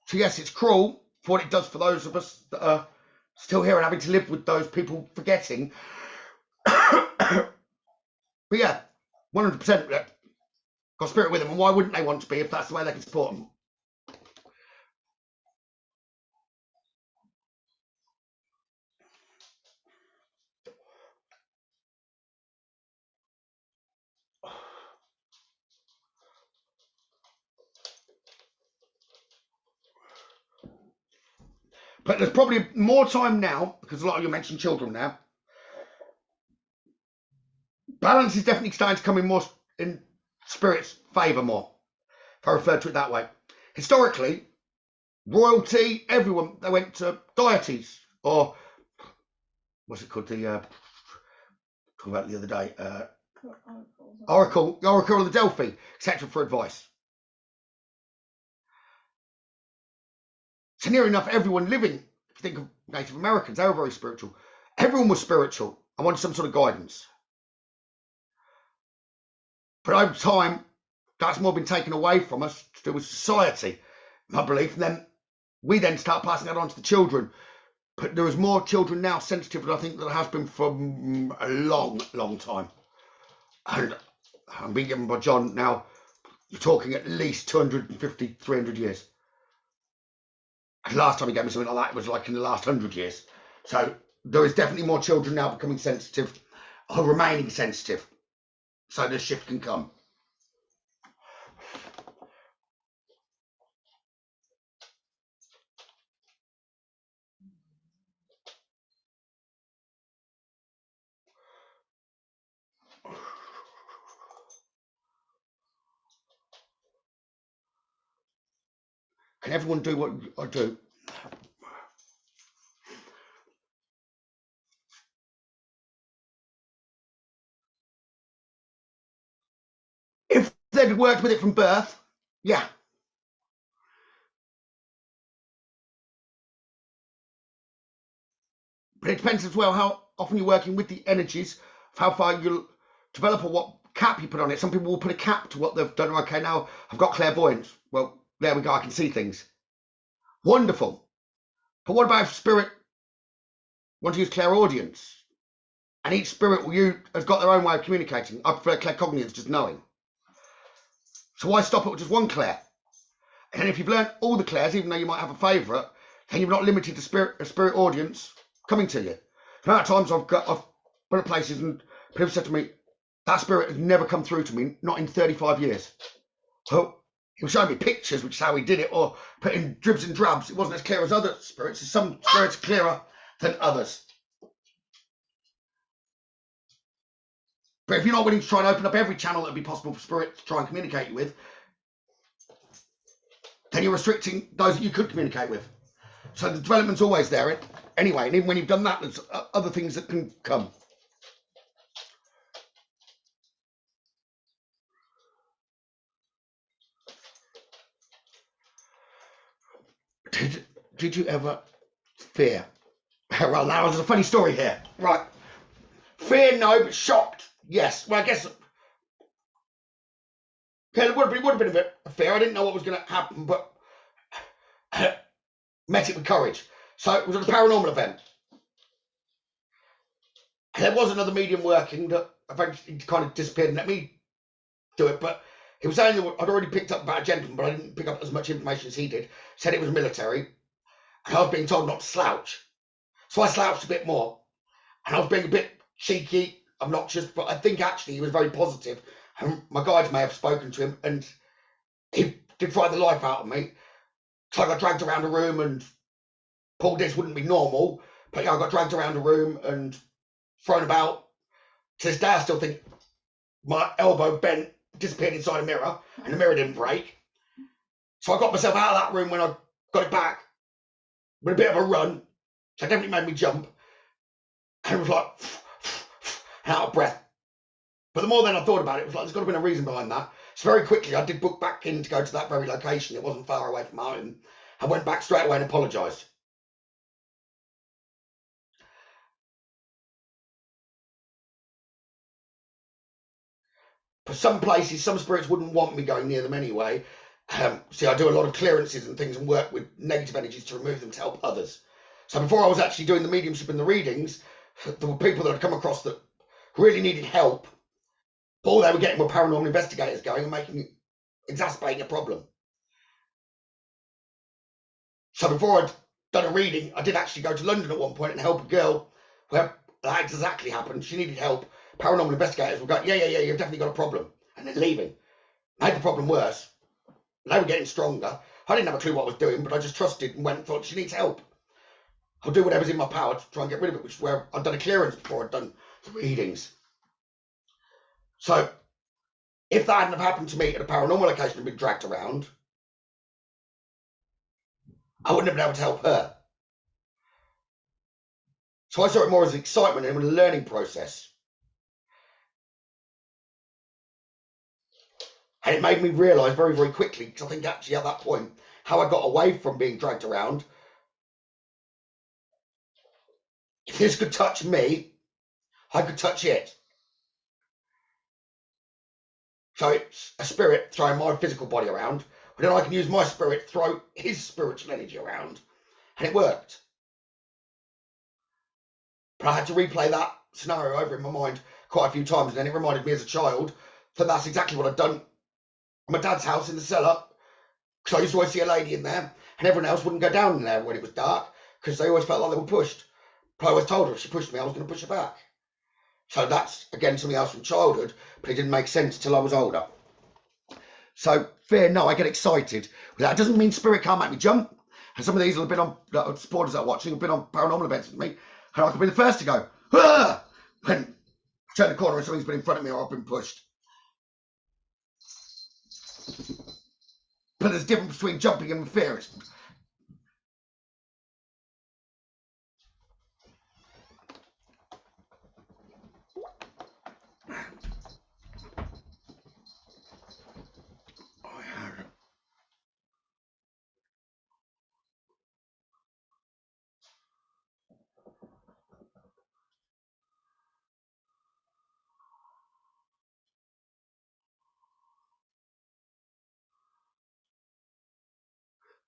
So yes, it's cruel for what it does for those of us that are still here and having to live with those people forgetting. But yeah, 100% got spirit with them, and why wouldn't they want to be if that's the way they can support them? But there's probably more time now, because a lot of you mentioned children now. Balance is definitely starting to come in more in spirit's favour more, if I refer to it that way. Historically, royalty, everyone, they went to deities, or what's it called, the talking about the other day, Oracle of the Delphi, etc. for advice. So near enough everyone living, if you think of Native Americans, they were very spiritual. Everyone was spiritual and wanted some sort of guidance. But over time, that's more been taken away from us to do with society, my belief. And then we then start passing that on to the children. But there is more children now sensitive than I think there has been for a long, long time. And I'm being given by John now, you're talking at least 250, 300 years. And last time he gave me something like that, it was like in the last 100 years. So there is definitely more children now becoming sensitive or remaining sensitive. So the shift can come. Can everyone do what I do? If they'd worked with it from birth, yeah. But it depends as well how often you're working with the energies, of how far you'll develop or what cap you put on it. Some people will put a cap to what they've done. Okay, now I've got clairvoyance. Well, there we go. I can see things. Wonderful. But what about if spirit wants to use clairaudience? And each spirit has got their own way of communicating. I prefer claircognizance, just knowing. So why stop it with just one clair? And if you've learned all the clairs, even though you might have a favourite, then you're not limited to a spirit audience coming to you. The amount of times I've been at places and people said to me, that spirit has never come through to me, not in 35 years. So he was showing me pictures, which is how he did it, or putting dribs and drabs. It wasn't as clear as other spirits. Some spirits are clearer than others. But if you're not willing to try and open up every channel that would be possible for spirit to try and communicate with, then you're restricting those that you could communicate with. So the development's always there anyway. And even when you've done that, there's other things that can come. Did you ever fear? Well, now there's a funny story here. Right. Fear, no, but shocked, yes. Well, I guess it would have been a bit of fear. I didn't know what was going to happen, but met it with courage. So it was at a paranormal event. And there was another medium working that eventually kind of disappeared and let me do it. But he was saying that I'd already picked up about a gentleman, but I didn't pick up as much information as he did. Said it was military. And I was being told not to slouch. So I slouched a bit more. And I was being a bit cheeky, obnoxious, but I think actually he was very positive. And my guides may have spoken to him, and he did frighten the life out of me. So I got dragged around a room, and Paul, this wouldn't be normal, but yeah, I got dragged around a room and thrown about. To this day, I still think my elbow bent, disappeared inside a mirror, and the mirror didn't break. So I got myself out of that room when I got it back with a bit of a run. So it definitely made me jump. And it was like, out of breath. But the more then I thought about it, it was like, there's got to have been a reason behind that. So very quickly, I did book back in to go to that very location. It wasn't far away from home. I went back straight away and apologised. For some places, some spirits wouldn't want me going near them anyway. See, I do a lot of clearances and things and work with negative energies to remove them to help others. So before I was actually doing the mediumship and the readings, there were people that I'd come across that really needed help. All they were getting were paranormal investigators going and exacerbating a problem. So before I'd done a reading, I did actually go to London at one point and help a girl where that exactly happened. She needed help. Paranormal investigators were going, yeah, you've definitely got a problem. And then leaving. Made the problem worse. They were getting stronger. I didn't have a clue what I was doing, but I just trusted and went and thought, she needs help. I'll do whatever's in my power to try and get rid of it, which is where I'd done a clearance before I'd done the readings. So if that hadn't have happened to me at a paranormal location and been dragged around, I wouldn't have been able to help her. So I saw it more as excitement and a learning process. And it made me realise very, very quickly, because I think actually at that point, how I got away from being dragged around. If this could touch me, I could touch it. So it's a spirit throwing my physical body around, but then I can use my spirit to throw his spiritual energy around. And it worked. But I had to replay that scenario over in my mind quite a few times, and then it reminded me as a child that that's exactly what I'd done at my dad's house in the cellar, because I used to always see a lady in there, and everyone else wouldn't go down in there when it was dark, because they always felt like they were pushed. But I always told her if she pushed me, I was going to push her back. So that's, again, something else from childhood, but it didn't make sense till I was older. So, fear, no, I get excited. That doesn't mean spirit can't make me jump. And some of these have been on, supporters that are watching, have been on paranormal events with me, and I could be the first to go, ah! When I turn the corner and something's been in front of me or I've been pushed. But there's a difference between jumping and fear.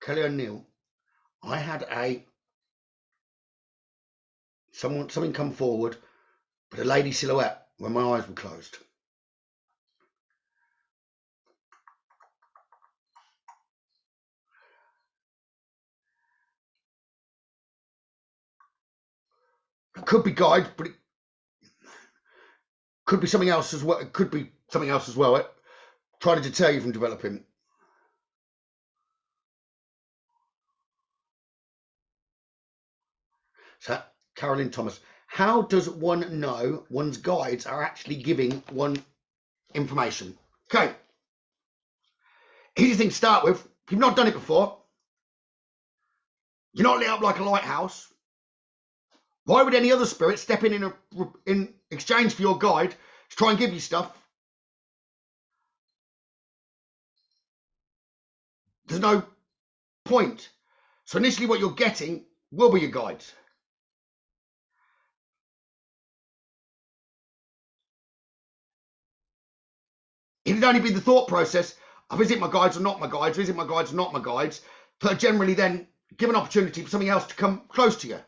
Kelly O'Neill, I had something come forward, but a lady silhouette when my eyes were closed. It could be guide, but it could be something else as well. It could be something else as well. Trying to deter you from developing. So, Carolyn Thomas, how does one know one's guides are actually giving one information? Okay. Easy thing to start with. If you've not done it before, you're not lit up like a lighthouse. Why would any other spirit step in exchange for your guide to try and give you stuff? There's no point. So initially what you're getting will be your guides. It'd only be the thought process, I visit my guides or not my guides, visit my guides or not my guides, that generally then give an opportunity for something else to come close to you.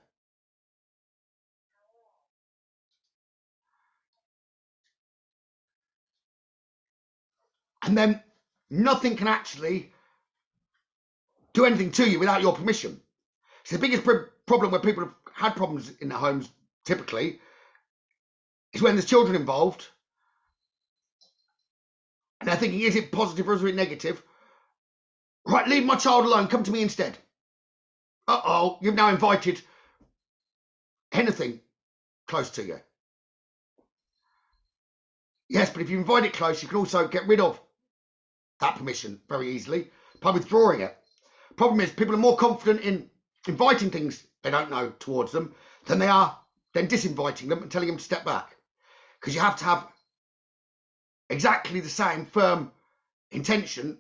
And then nothing can actually do anything to you without your permission. So the biggest problem where people have had problems in their homes typically is when there's children involved and they're thinking, is it positive or is it negative? Right, leave my child alone, come to me instead. Uh-oh, you've now invited anything close to you. Yes, but if you invite it close, you can also get rid of that permission very easily by withdrawing it. Problem is, people are more confident in inviting things they don't know towards them than they are then disinviting them and telling them to step back. Because you have to have exactly the same firm intention.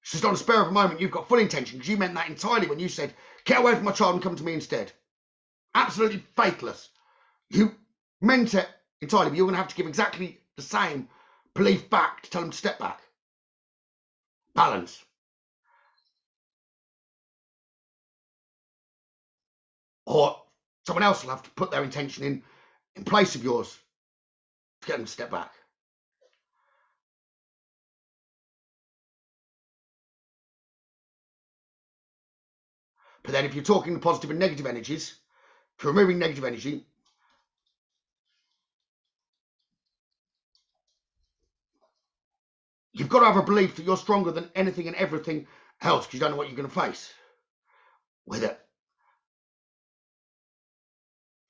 It's just on a spur of a moment, you've got full intention because you meant that entirely when you said, get away from my child and come to me instead. Absolutely faithless. You meant it entirely, but you're going to have to give exactly the same belief back to tell them to step back. Balance. Or someone else will have to put their intention in place of yours to get them to step back. But then if you're talking the positive and negative energies, for removing negative energy, you've got to have a belief that you're stronger than anything and everything else because you don't know what you're going to face with it.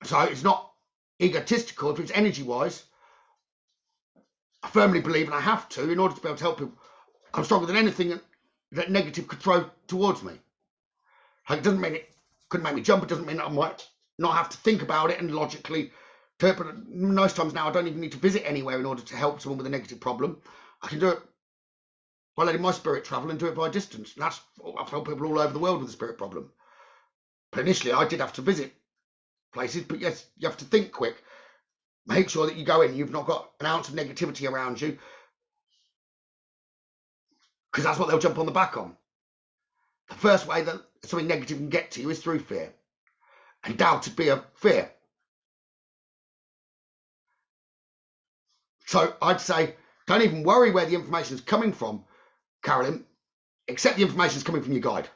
So it's not egotistical. If it's energy-wise, I firmly believe, and I have to, in order to be able to help people, I'm stronger than anything that negative could throw towards me. Like, it doesn't mean it couldn't make me jump. It doesn't mean that I might not have to think about it and logically interpret it. Most times now, I don't even need to visit anywhere in order to help someone with a negative problem. I can do it by letting my spirit travel and do it by distance. And I've helped people all over the world with a spirit problem. But initially, I did have to visit places. But yes, you have to think quick. Make sure that you go in, you've not got an ounce of negativity around you, because that's what they'll jump on the back on. The first way that something negative can get to you is through fear. And doubt would be a fear. So I'd say, don't even worry where the information is coming from, Carolyn, except the information is coming from your guide.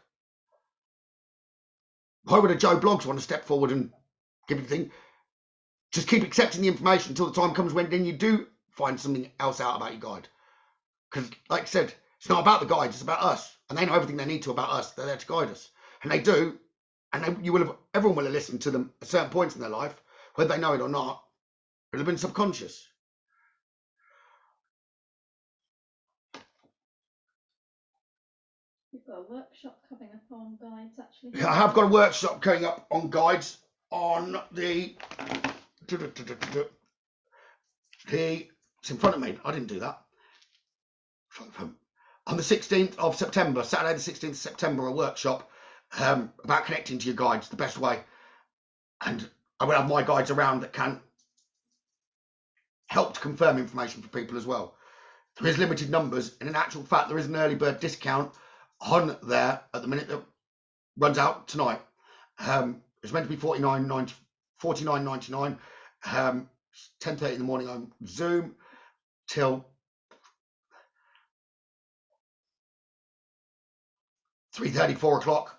Why would a Joe Bloggs want to step forward and give you the thing? Just keep accepting the information until the time comes when then you do find something else out about your guide. Because, like I said, it's not about the guides, it's about us. And they know everything they need to about us. They're there to guide us. And they do. And everyone will have listened to them at certain points in their life, whether they know it or not. It'll have been subconscious. You've got a workshop coming up on guides, actually. Yeah, I have got a workshop coming up on guides on the... It's in front of me. I didn't do that. On the 16th of September, Saturday the 16th of September, a workshop about connecting to your guides the best way. And I will have my guides around that can help to confirm information for people as well. There is limited numbers, and in actual fact, there is an early bird discount on there at the minute that runs out tonight. It's meant to be $49.99. 10:30 in the morning on Zoom till 3:30, 4 o'clock.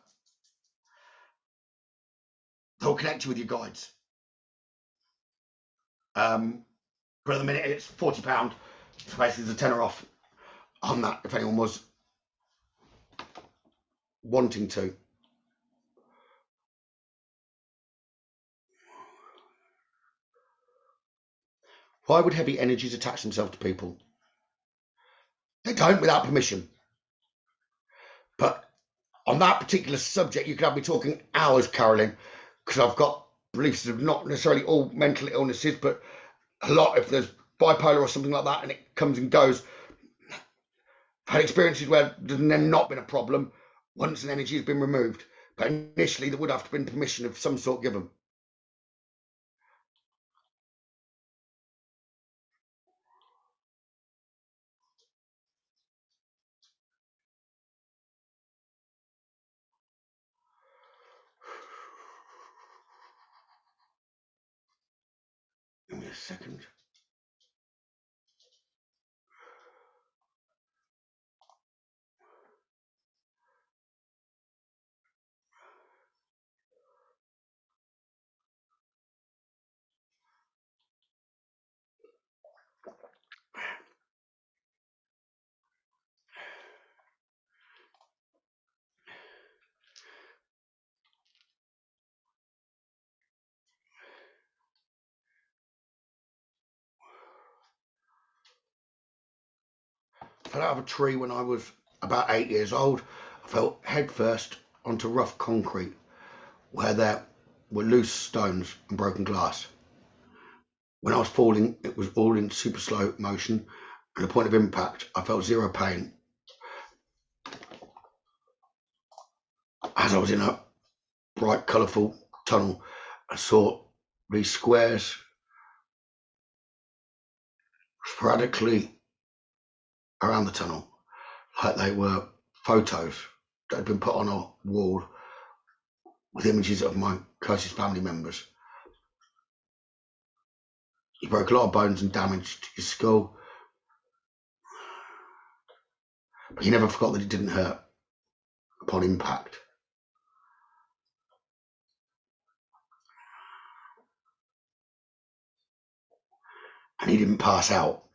They'll connect you with your guides. But at the minute it's £40. So basically there's a tenner off on that if anyone was wanting to. Why would heavy energies attach themselves to people? They don't without permission. But on that particular subject, you could have me talking hours, Carolyn, because I've got beliefs of not necessarily all mental illnesses, but a lot, if there's bipolar or something like that, and it comes and goes. I've had experiences where there's then not been a problem once an energy has been removed. But initially, there would have to have been permission of some sort given. Give me a second. I fell out of a tree when I was about 8 years old. I fell headfirst onto rough concrete where there were loose stones and broken glass. When I was falling, it was all in super slow motion. At the point of impact, I felt zero pain. As I was in a bright, colourful tunnel, I saw these squares sporadically around the tunnel, like they were photos that had been put on a wall with images of my closest family members. He broke a lot of bones and damaged his skull, but he never forgot that it didn't hurt upon impact. And he didn't pass out.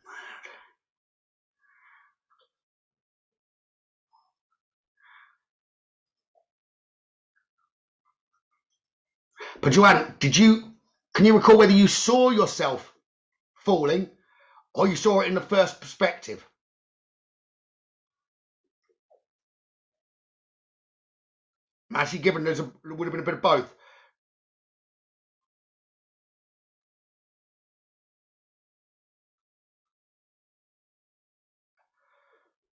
But Joanne, can you recall whether you saw yourself falling or you saw it in the first perspective? Actually, given there would have been a bit of both.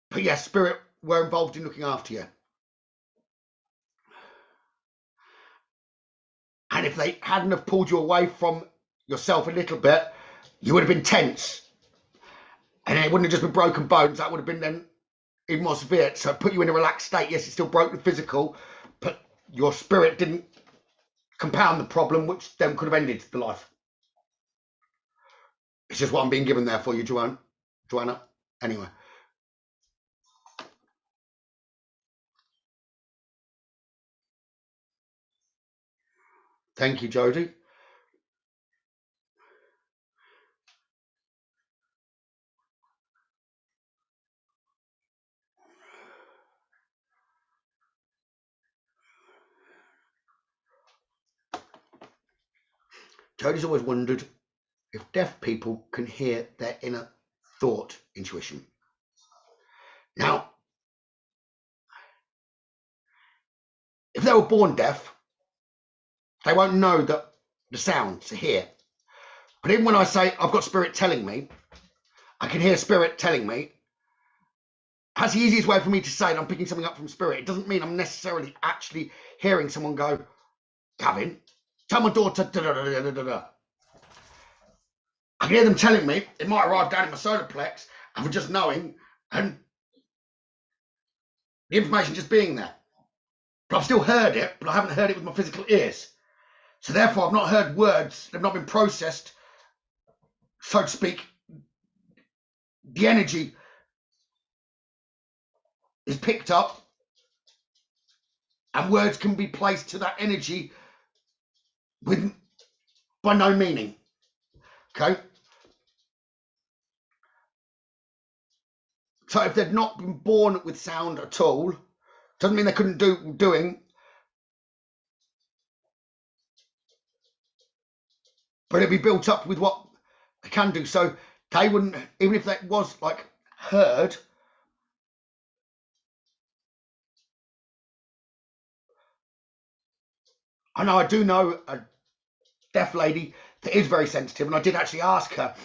But yes, spirit were involved in looking after you. And if they hadn't have pulled you away from yourself a little bit, you would have been tense. And it wouldn't have just been broken bones. That would have been then even more severe. So it put you in a relaxed state. Yes, it still broke the physical, but your spirit didn't compound the problem, which then could have ended the life. It's just what I'm being given there for you, Joanna. Anyway. Thank you, Jodie. Jodie's always wondered if deaf people can hear their inner thought intuition. Now, if they were born deaf, they won't know that the sounds are here. But even when I say I've got spirit telling me, I can hear spirit telling me, that's the easiest way for me to say that I'm picking something up from spirit. It doesn't mean I'm necessarily actually hearing someone go, Gavin, tell my daughter, da-da-da-da-da-da. I can hear them telling me, it might arrive down in my solar plex, and for just knowing, and The information just being there. But I've still heard it, but I haven't heard it with my physical ears. So therefore, I've not heard words. They've not been processed, so to speak. The energy is picked up, and words can be placed to that energy with by no meaning. Okay? So if they'd not been born with sound at all, doesn't mean they couldn't do doing, but it'd be built up with what they can do. So they wouldn't, even if that was like heard, I do know a deaf lady that is very sensitive, and I did actually ask her,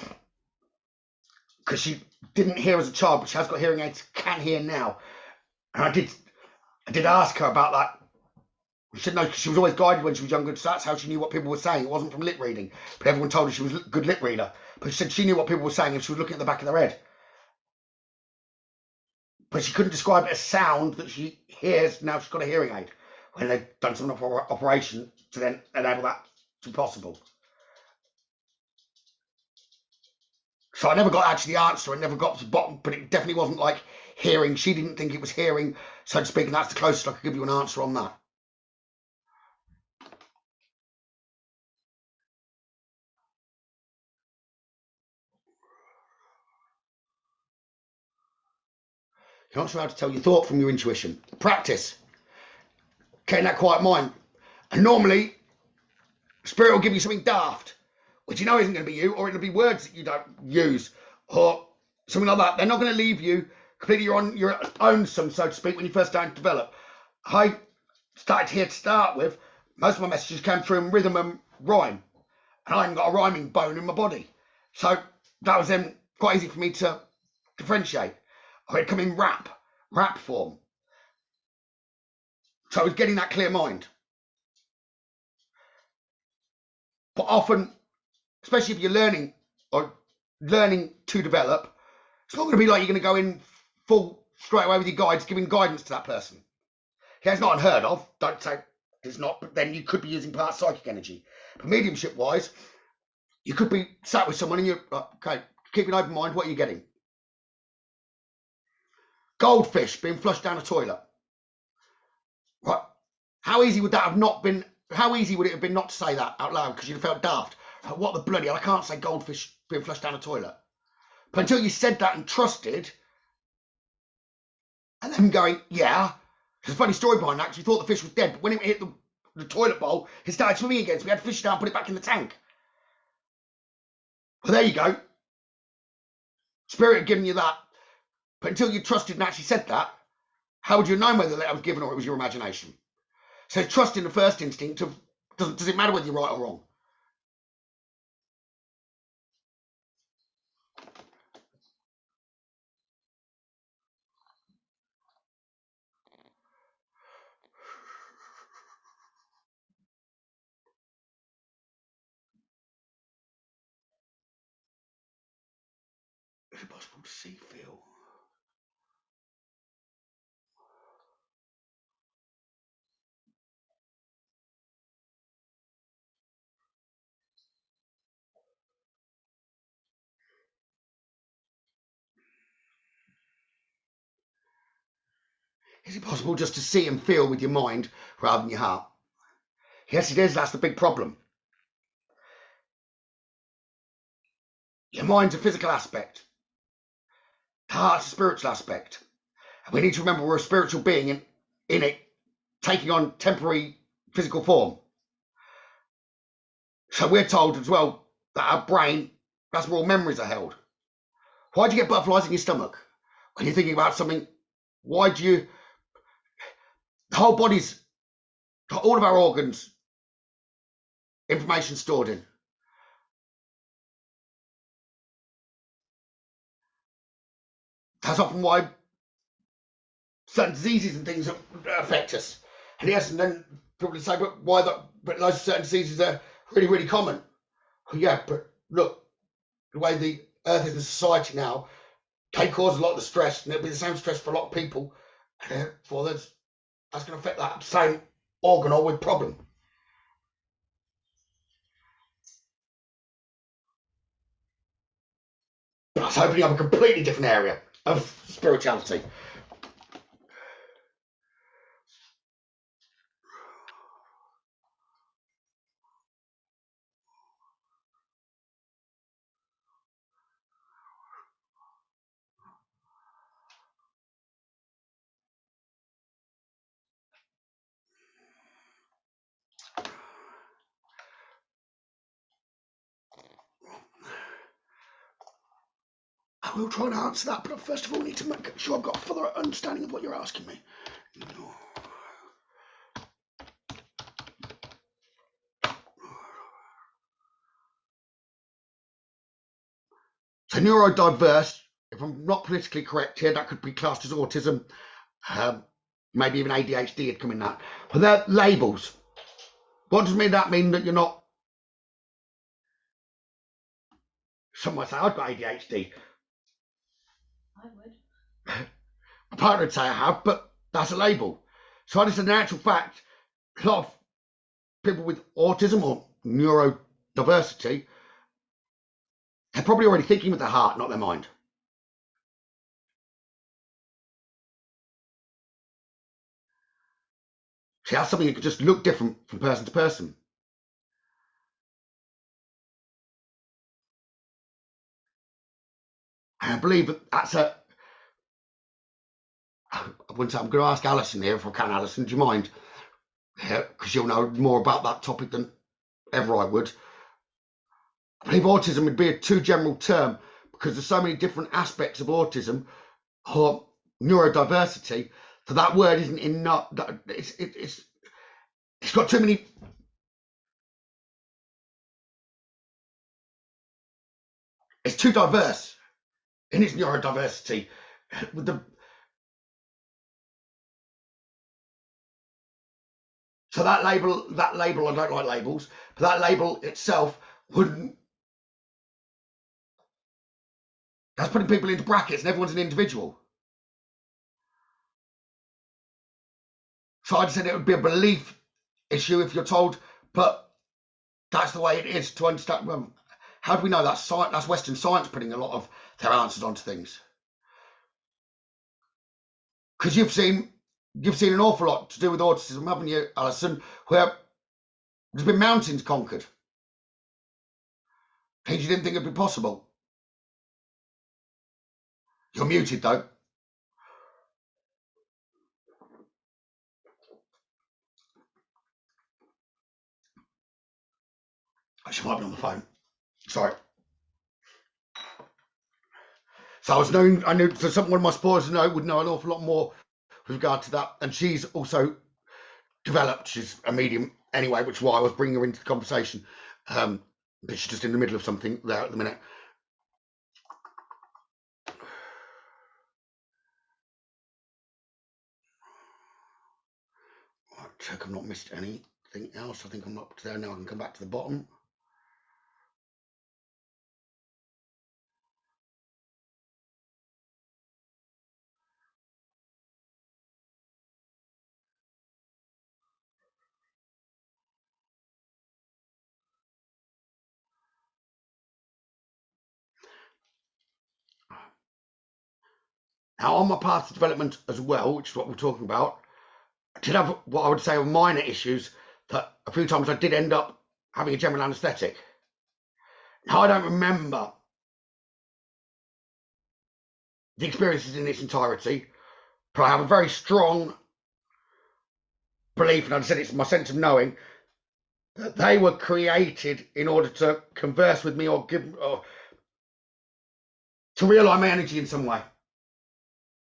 because she didn't hear as a child, but she has got hearing aids, can hear now. And I did ask her about that. She said no, because she was always guided when she was younger, so that's how she knew what people were saying. It wasn't from lip reading, but everyone told her she was a good lip reader. But she said she knew what people were saying if she was looking at the back of their head. But she couldn't describe it as sound that she hears now she's got a hearing aid, when they've done some operation to then enable that to be possible. So I never got actually the answer, I never got to the bottom, but it definitely wasn't like hearing. She didn't think it was hearing, so to speak, and that's the closest I could give you an answer on that. You're not sure how to tell your thought from your intuition. Practice. Getting that quiet mind. And normally, Spirit will give you something daft, which you know isn't going to be you, or it'll be words that you don't use, or something like that. They're not going to leave you completely on your own, so to speak, when you first start to develop. I started here to start with, most of my messages came through in rhythm and rhyme, and I haven't got a rhyming bone in my body. So that was then quite easy for me to differentiate. I had come in rap form. So I was getting that clear mind. But often, especially if you're learning to develop, it's not going to be like you're going to go in full straight away with your guides, giving guidance to that person. Yeah, it's not unheard of. Don't say it's not, but then you could be using part psychic energy. But mediumship wise, you could be sat with someone and you're okay, keep an open mind. What are you getting? Goldfish being flushed down a toilet. Right. How easy would that have not been? How easy would it have been not to say that out loud because you'd have felt daft? What the bloody hell, I can't say goldfish being flushed down a toilet. But until you said that and trusted, and then going, yeah. There's a funny story behind that, because we thought the fish was dead, but when it hit the toilet bowl, it started swimming again, so we had to fish it down and put it back in the tank. Well, there you go. Spirit had given you that. But until you trusted and actually said that, how would you know whether that was given or it was your imagination? So trust in the first instinct of, does it matter whether you're right or wrong? Is it possible to see, feel? Is it possible just to see and feel with your mind rather than your heart? Yes, it is. That's the big problem. Your mind's a physical aspect. The heart's a spiritual aspect. And we need to remember we're a spiritual being in it, taking on temporary physical form. So we're told as well that our brain, that's where all memories are held. Why do you get butterflies in your stomach when you're thinking about something? Why do you... The whole body's got all of our organs, information stored in. That's often why certain diseases and things affect us. And yes, and then people say, but why that? But those certain diseases are really, really common. Well, yeah, but look, the way the earth is in society now, they cause a lot of the stress, and it'll be the same stress for a lot of people. Therefore, that's going to affect that same organ or with problem. But that's opening up a completely different area of spirituality. I will try and answer that, but I first of all need to make sure I've got a fuller understanding of what you're asking me. So neurodiverse, if I'm not politically correct here, that could be classed as autism. Maybe even ADHD had come in that. But they're labels. What does that mean that you're not? Some might say, I've got ADHD. I would. My partner would say I have, but that's a label. So it's an actual fact. A lot of people with autism or neurodiversity, they're probably already thinking with their heart, not their mind. See, that's something that could just look different from person to person. And I believe that that's a... I wouldn't say, I'm going to ask Alison here if I can. Alison, do you mind? Because you'll know more about that topic than ever I would. I believe autism would be a too general term because there's so many different aspects of autism or neurodiversity that word isn't enough. It's got too many. It's too diverse in its neurodiversity. With the so that label, I don't like labels, but that label itself wouldn't. That's putting people into brackets, and everyone's an individual. So I just said it would be a belief issue if you're told, but that's the way it is to understand. Well, how do we know that's science? That's Western science putting a lot of their answers onto things. Because you've seen an awful lot to do with autism, haven't you, Alison? Where there's been mountains conquered. Things you didn't think would be possible. You're muted though. She might be on the phone. Sorry. So I knew so one of my supporters would know an awful lot more with regard to that. And she's also developed, she's a medium anyway, which is why I was bringing her into the conversation. But she's just in the middle of something there at the minute. Right, check I've not missed anything else. I think I'm up to there now. I can come back to the bottom. Now, on my path to development as well, which is what we're talking about, I did have what I would say were minor issues that a few times I did end up having a general anaesthetic. Now, I don't remember the experiences in its entirety, but I have a very strong belief, and I said it's my sense of knowing, that they were created in order to converse with me or to realign my energy in some way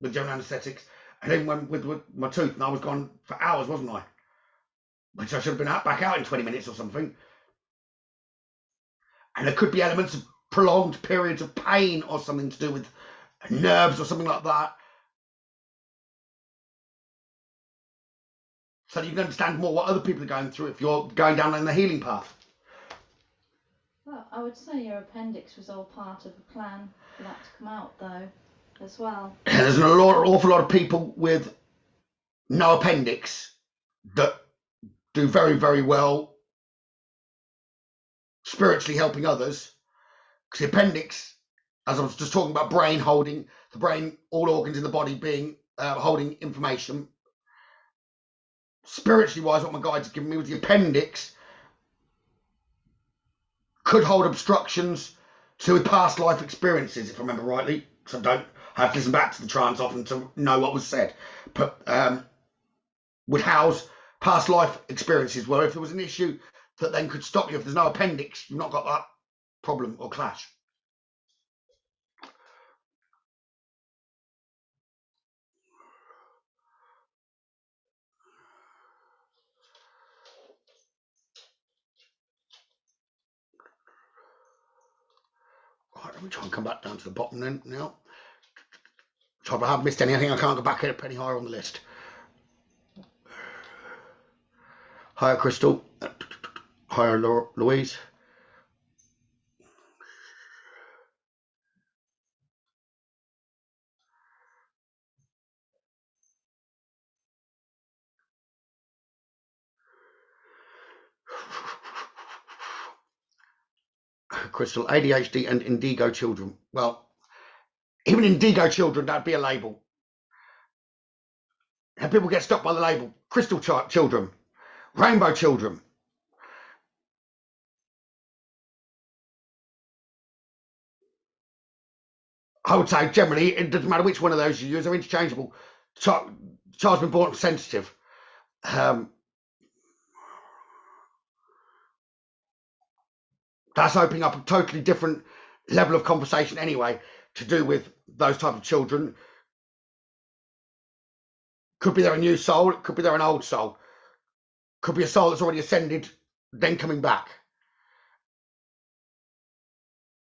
with general anaesthetics. And even when with my tooth, and I was gone for hours, wasn't I? Which I should have been back out in 20 minutes or something. And there could be elements of prolonged periods of pain or something to do with nerves or something like that. So that you can understand more what other people are going through if you're going down in the healing path. Well, I would say your appendix was all part of the plan for that to come out, though, as well. There's an awful lot of people with no appendix that do very, very well spiritually helping others. Because the appendix, as I was just talking about, brain holding, the brain, all organs in the body being holding information. Spiritually wise, what my guides have given me was the appendix could hold obstructions to do with past life experiences, if I remember rightly. So I have to listen back to the trance often to know what was said. But would house past life experiences where if there was an issue that then could stop you, if there's no appendix, you've not got that problem or clash. Right, let me try and come back down to the bottom then now. So if I have missed anything, I can't go back a penny higher on the list. Higher Crystal. Higher Louise. Crystal, ADHD and indigo children. Well, even indigo children, that'd be a label. And people get stopped by the label. Crystal children, rainbow children. I would say generally, it doesn't matter which one of those you use, they're interchangeable. Child's been born sensitive. That's opening up a totally different level of conversation anyway, to do with those type of children. Could be they're a new soul, it could be they're an old soul. Could be a soul that's already ascended, then coming back.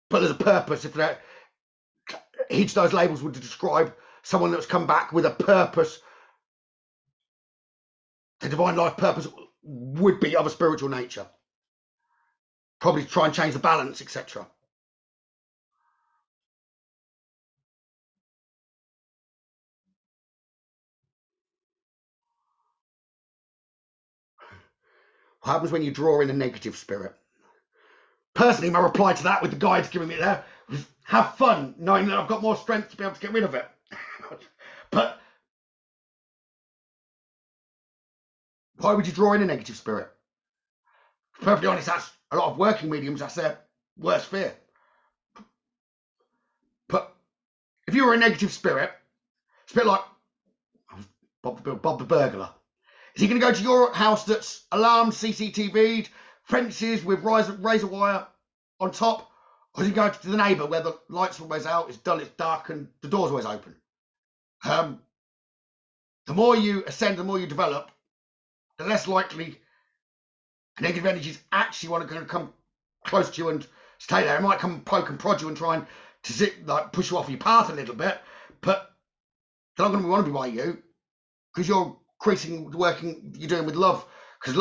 But there's a purpose. If each of those labels would describe someone that's come back with a purpose. The divine life purpose would be of a spiritual nature. Probably try and change the balance, etc. What happens when you draw in a negative spirit? Personally, my reply to that, with the guides giving me there, was have fun, knowing that I've got more strength to be able to get rid of it. But why would you draw in a negative spirit? To be perfectly honest, that's a lot of working mediums, that's their worst fear. But if you were a negative spirit, it's a bit like Bob the burglar. Is he going to go to your house that's alarmed, CCTV'd, fences with razor wire on top? Or is he going to the neighbour where the lights are always out, it's dull, it's dark, and the door's always open? The more you ascend, the more you develop, the less likely negative energies actually want to come close to you and stay there. It might come poke and prod you and try and push you off your path a little bit, but they're not going to want to be by you because you're increasing the working you're doing with love. Because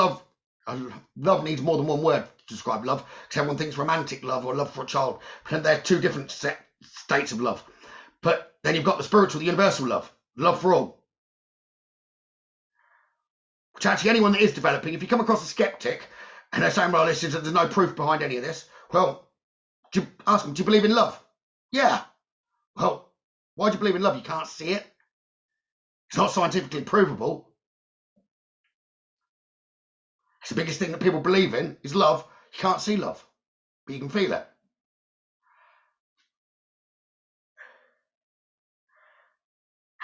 love needs more than one word to describe love, because everyone thinks romantic love or love for a child, but they're two different states of love. But then you've got the spiritual, the universal love for all. Which actually anyone that is developing, if you come across a skeptic and they're saying, well, there's no proof behind any of this, well, ask them, do you believe in love? Yeah. Well, why do you believe in love? You can't see it. It's not scientifically provable. It's the biggest thing that people believe in is love. You can't see love, but you can feel it.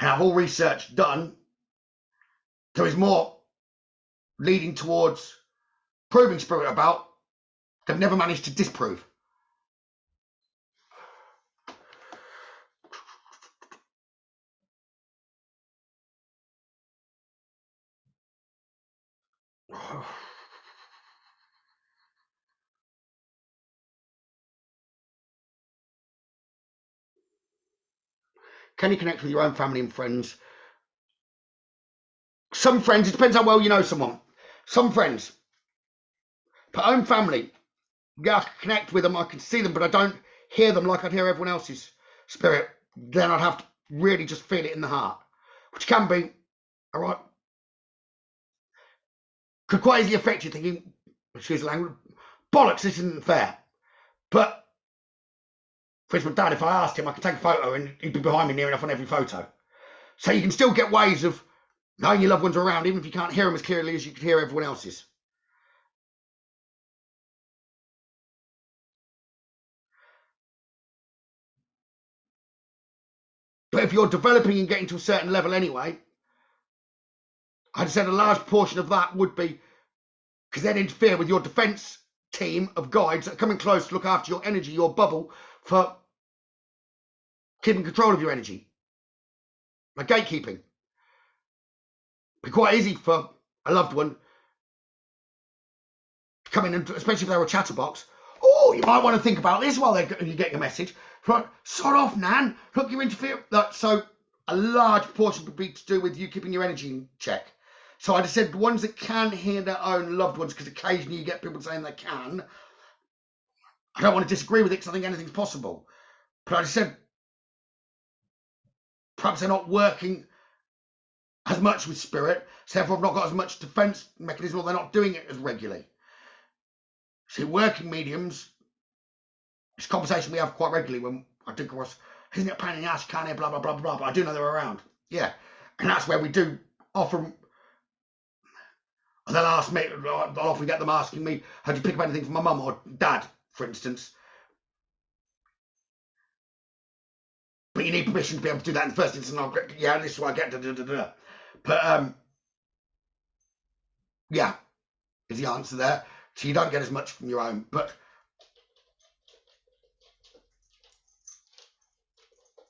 And out of all research done, there is more leading towards proving spirit about they've never managed to disprove. Can you connect with your own family and friends? Some friends, it depends how well you know someone. Some friends, but own family, yeah, I can connect with them, I can see them, but I don't hear them like I'd hear everyone else's spirit. Then I'd have to really just feel it in the heart, which can be, all right, could quite easily affect you, thinking, excuse the language, bollocks, this isn't fair. But for instance, Dad, if I asked him, I could take a photo and he'd be behind me near enough on every photo. So you can still get ways of knowing your loved ones are around, even if you can't hear them as clearly as you could hear everyone else's. But if you're developing and getting to a certain level anyway, I'd said a large portion of that would be because they'd interfere with your defense team of guides that are coming close to look after your energy, your bubble, for keeping control of your energy. Like gatekeeping. It'd be quite easy for a loved one to come in, and especially if they were a chatterbox. Oh, you might want to think about this while you get your message. Right, sod off, Nan. Look, you interfere. So a large portion would be to do with you keeping your energy in check. So I just said the ones that can hear their own loved ones, because occasionally you get people saying they can. I don't want to disagree with it because I think anything's possible. But I just said perhaps they're not working as much with spirit, so therefore I've not got as much defense mechanism, or they're not doing it as regularly. See, working mediums, it's a conversation we have quite regularly when I do across, isn't it a pain in the ass, you can't hear, blah, blah, blah, blah, but I do know they're around. Yeah. And that's where we do often, they'll ask me, I'll often get them asking me, how do you pick up anything from my mum or dad, for instance? But you need permission to be able to do that in the first instance. And I'll get, yeah, this is what I get. Da, da, da, da. But yeah, is the answer there. So you don't get as much from your own. But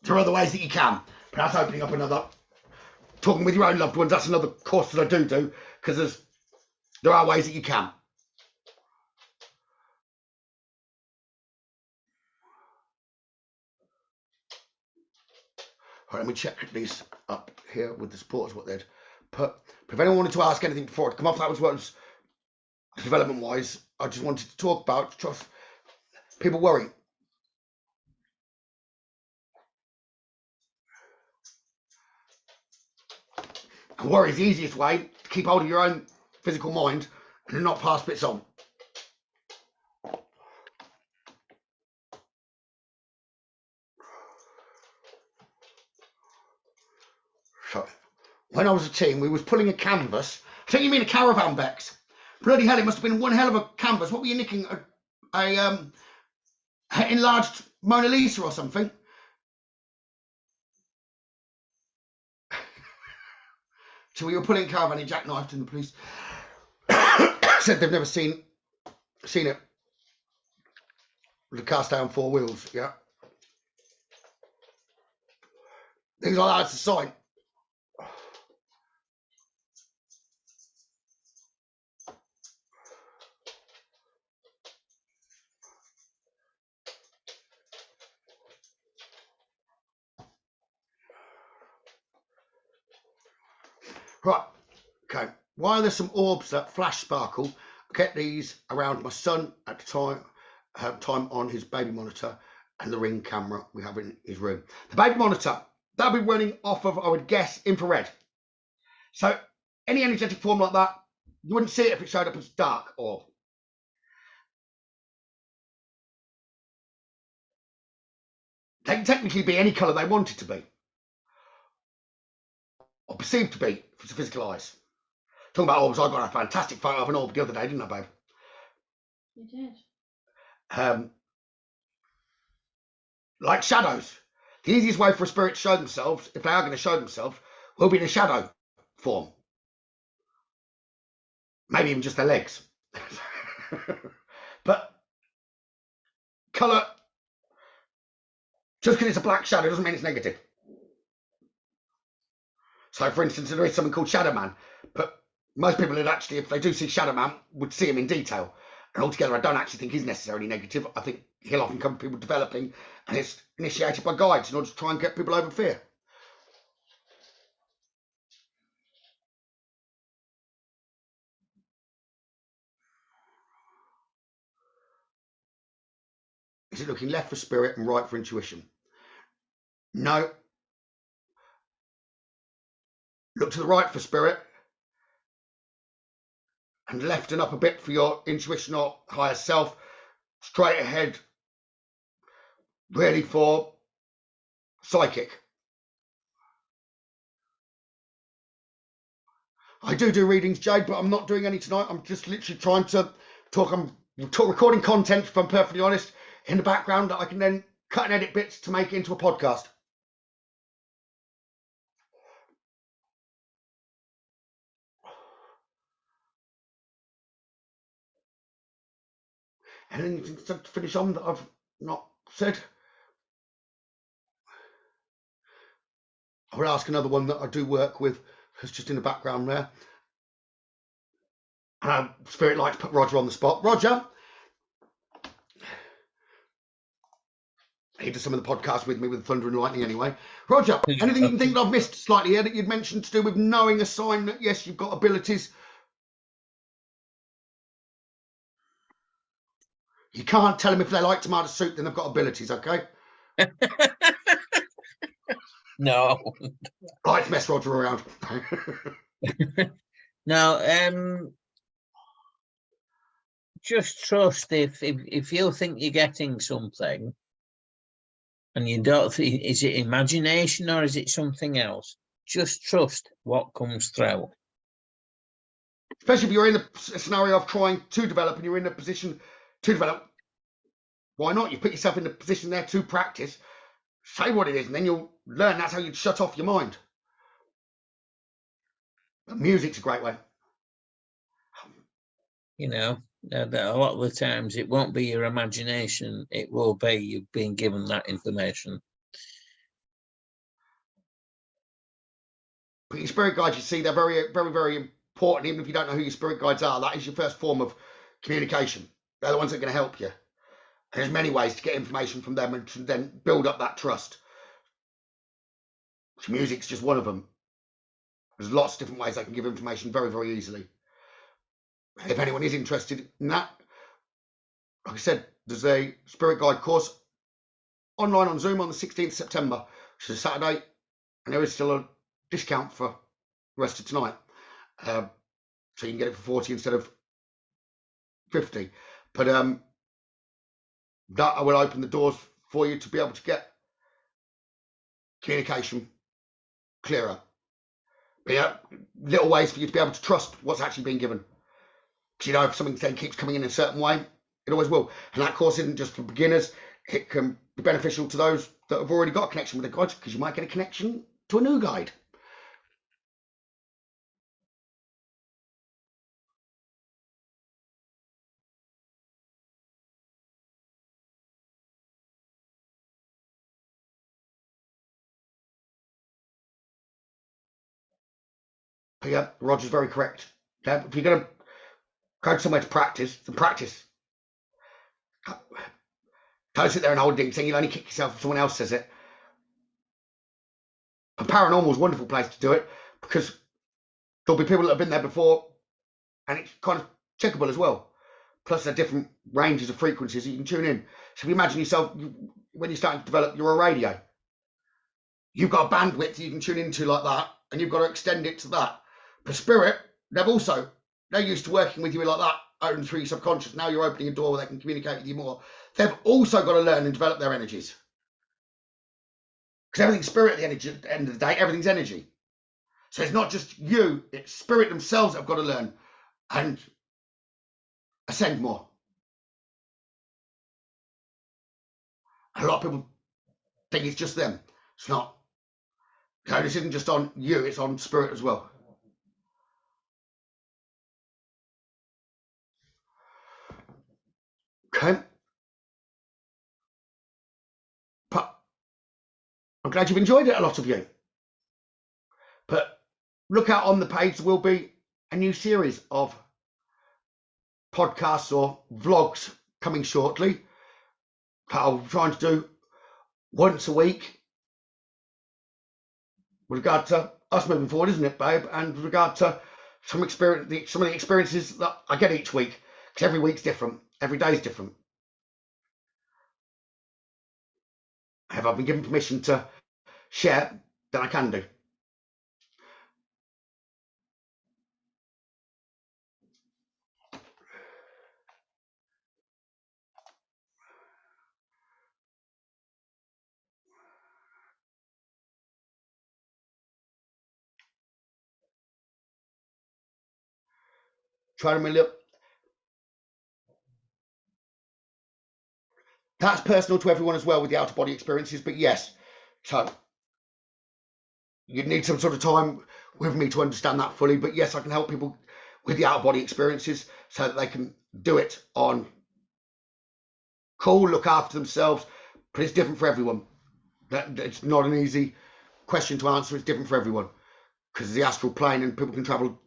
there are other ways that you can. But that's opening up another, talking with your own loved ones. That's another course that I do, because there are ways that you can. All right, let me check these up here with the supporters, what they'd put. But if anyone wanted to ask anything before it come off, that was what was development wise. I just wanted to talk about trust. People worry. And worry is the easiest way to keep hold of your own physical mind and not pass bits on. So, when I was a teen, we was pulling a canvas. I think you mean a caravan, Bex. Bloody hell, it must have been one hell of a canvas. What were you nicking? A enlarged Mona Lisa or something? So we were pulling a caravan, he jackknifed, and the police said they've never seen it with a cast down 4 wheels. Yeah, things like that's a sign. Right, okay. Why are there some orbs that flash sparkle? I get these around my son at the time on his baby monitor and the Ring camera we have in his room. The baby monitor, that'll be running off of, I would guess, infrared. So any energetic form like that, you wouldn't see it if it showed up as dark orb. They can technically be any colour they want it to be, or perceived to be for the physical eyes. Talking about orbs, I got a fantastic photo of an orb the other day, didn't I, babe? You did. Like shadows. The easiest way for a spirit to show themselves, if they are going to show themselves, will be in a shadow form. Maybe even just their legs. But colour, just because it's a black shadow doesn't mean it's negative. So, for instance, there is something called Shadow Man, but most people would actually, if they do see Shadow Man, would see him in detail. And altogether, I don't actually think he's necessarily negative. I think he'll often come from people developing, and it's initiated by guides in order to try and get people over fear. Is it looking left for spirit and right for intuition? No. Look to the right for spirit and left and up a bit for your intuition or higher self, straight ahead really for psychic. I do readings, Jade, but I'm not doing any tonight. I'm just literally trying to talk. I'm recording content, if I'm perfectly honest, in the background that I can then cut and edit bits to make it into a podcast. And anything to finish on that I've not said? I will ask another one that I do work with, who's just in the background there. And Spirit likes to put Roger on the spot. Roger, he does some of the podcasts with me with Thunder and Lightning anyway. Roger, anything you can think that I've missed slightly here that you'd mentioned to do with knowing a sign that, yes, you've got abilities? You can't tell them if they like tomato soup, then they've got abilities, okay? No. Right, to mess Roger around. No, just trust if you think you're getting something and you don't think, is it imagination or is it something else? Just trust what comes through. Especially if you're in a scenario of trying to develop and you're in a position to develop. Why not? You put yourself in the position there to practice. Say what it is, and then you'll learn. That's how you shut off your mind. But music's a great way. You know, that a lot of the times it won't be your imagination. It will be you've been given that information. But your spirit guides, you see, they're very, very, very important. Even if you don't know who your spirit guides are, that is your first form of communication. They're the ones that are going to help you. And there's many ways to get information from them and to then build up that trust. So music's just one of them. There's lots of different ways they can give information very, very easily. If anyone is interested in that, like I said, there's a spirit guide course online on Zoom on the 16th of September, which is a Saturday, and there is still a discount for the rest of tonight. So you can get it for 40 instead of 50. But that will open the doors for you to be able to get communication clearer. But yeah, little ways for you to be able to trust what's actually being given. Because you know, if something then keeps coming in a certain way, it always will. And that course isn't just for beginners. It can be beneficial to those that have already got a connection with the guides, because you might get a connection to a new guide. But yeah, Roger's very correct. Yeah, if you're going to go somewhere to practice, then practice. Don't sit there and hold things saying you'll only kick yourself if someone else says it. And Paranormal is a wonderful place to do it, because there'll be people that have been there before, and it's kind of checkable as well. Plus, there are different ranges of frequencies that you can tune in. So if you imagine yourself, when you're starting to develop, you're a radio. You've got a bandwidth you can tune into like that, and you've got to extend it to that. But Spirit, they're used to working with you like that, open through your subconscious. Now you're opening a door where they can communicate with you more. They've also got to learn and develop their energies. Because everything's spirit at the end of the day, everything's energy. So it's not just you, it's spirit themselves that have got to learn and ascend more. And a lot of people think it's just them. It's not. No, this isn't just on you, it's on spirit as well. Okay. But I'm glad you've enjoyed it, a lot of you. But look out on the page, there will be a new series of podcasts or vlogs coming shortly. I'll be trying to do once a week with regard to us moving forward, isn't it, babe? And with regard to some of the experiences that I get each week, because every week's different, every day's different. Have I been given permission to share? Then I can do. trying to look. That's personal to everyone as well with the out of body experiences, but yes, so you need some sort of time with me to understand that fully. But yes, I can help people with the out of body experiences so that they can do it on call, look after themselves. But it's different for everyone. It's not an easy question to answer. It's different for everyone because the astral plane, and people can travel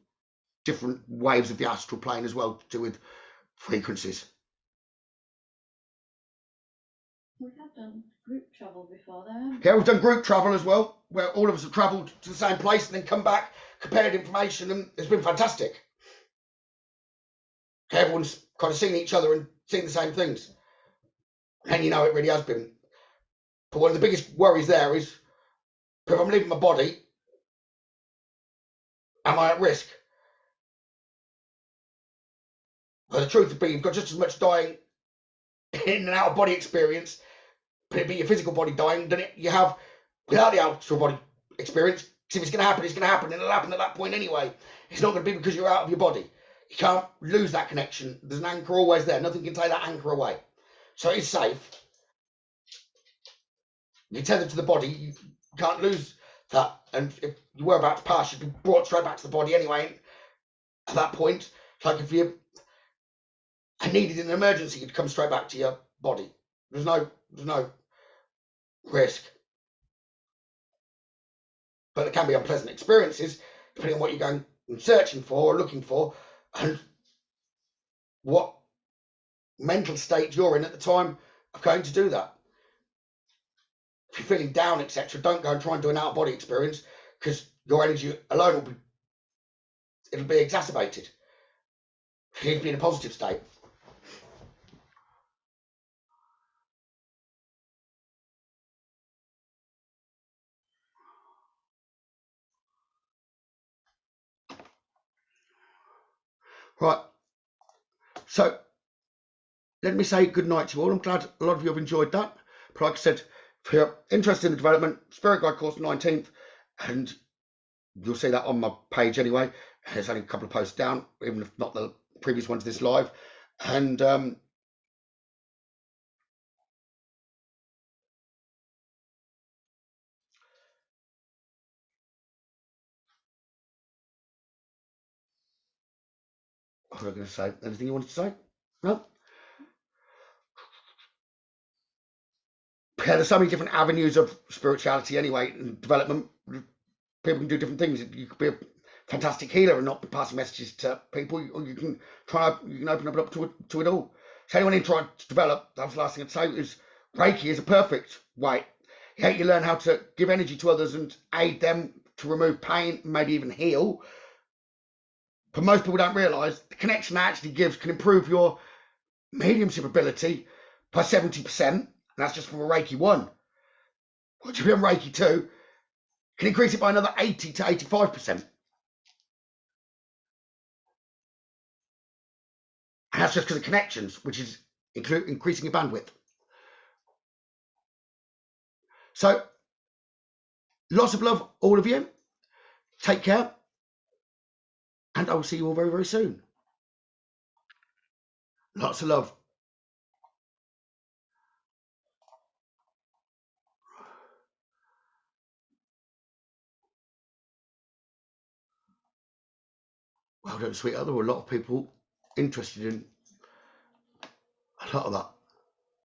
different waves of the astral plane as well to do with frequencies. We have done group travel before there. Yeah, we've done group travel as well, where all of us have travelled to the same place and then come back, compared information, and it's been fantastic. Everyone's kind of seen each other and seen the same things. And you know, it really has been. But one of the biggest worries there is, if I'm leaving my body, am I at risk? Well, the truth would be, you've got just as much dying in an out-of-body experience, but it'd be your physical body dying, than you have without the out-of-body experience. Because if it's going to happen, it's going to happen, and it'll happen at that point anyway. It's not going to be because you're out of your body. You can't lose that connection. There's an anchor always there. Nothing can take that anchor away. So it's safe. You're tethered to the body. You can't lose that. And if you were about to pass, you'd be brought straight back to the body anyway. At that point, like if you needed an emergency, you'd come straight back to your body. There's no risk. But there can be unpleasant experiences depending on what you're going and searching for or looking for, and what mental state you're in at the time of going to do that. If you're feeling down, etc., don't go and try and do an out-of-body experience, because your energy alone it'll be exacerbated. You need to be in a positive state. Right. So let me say good night to you all. I'm glad a lot of you have enjoyed that. But like I said, if you're interested in the development, Spirit Guide course 19th, and you'll see that on my page anyway. There's only a couple of posts down, even if not the previous ones this live. And I'm going to say anything you wanted to say? No? Yeah, there's so many different avenues of spirituality anyway, and development. People can do different things. You could be a fantastic healer and not be passing messages to people, or you can open up to it all. So anyone who trying to develop, that was the last thing I'd say, is Reiki is a perfect way. You help you learn how to give energy to others and aid them to remove pain, maybe even heal. But most people don't realise the connection that actually gives can improve your mediumship ability by 70%, and that's just from a Reiki 1. What if you're on Reiki 2, can increase it by another 80 to 85%. And that's just because of connections, which is increasing your bandwidth. So, lots of love, all of you. Take care. And I will see you all very, very soon. Lots of love. Well done, sweetheart. There were a lot of people interested in a lot of that.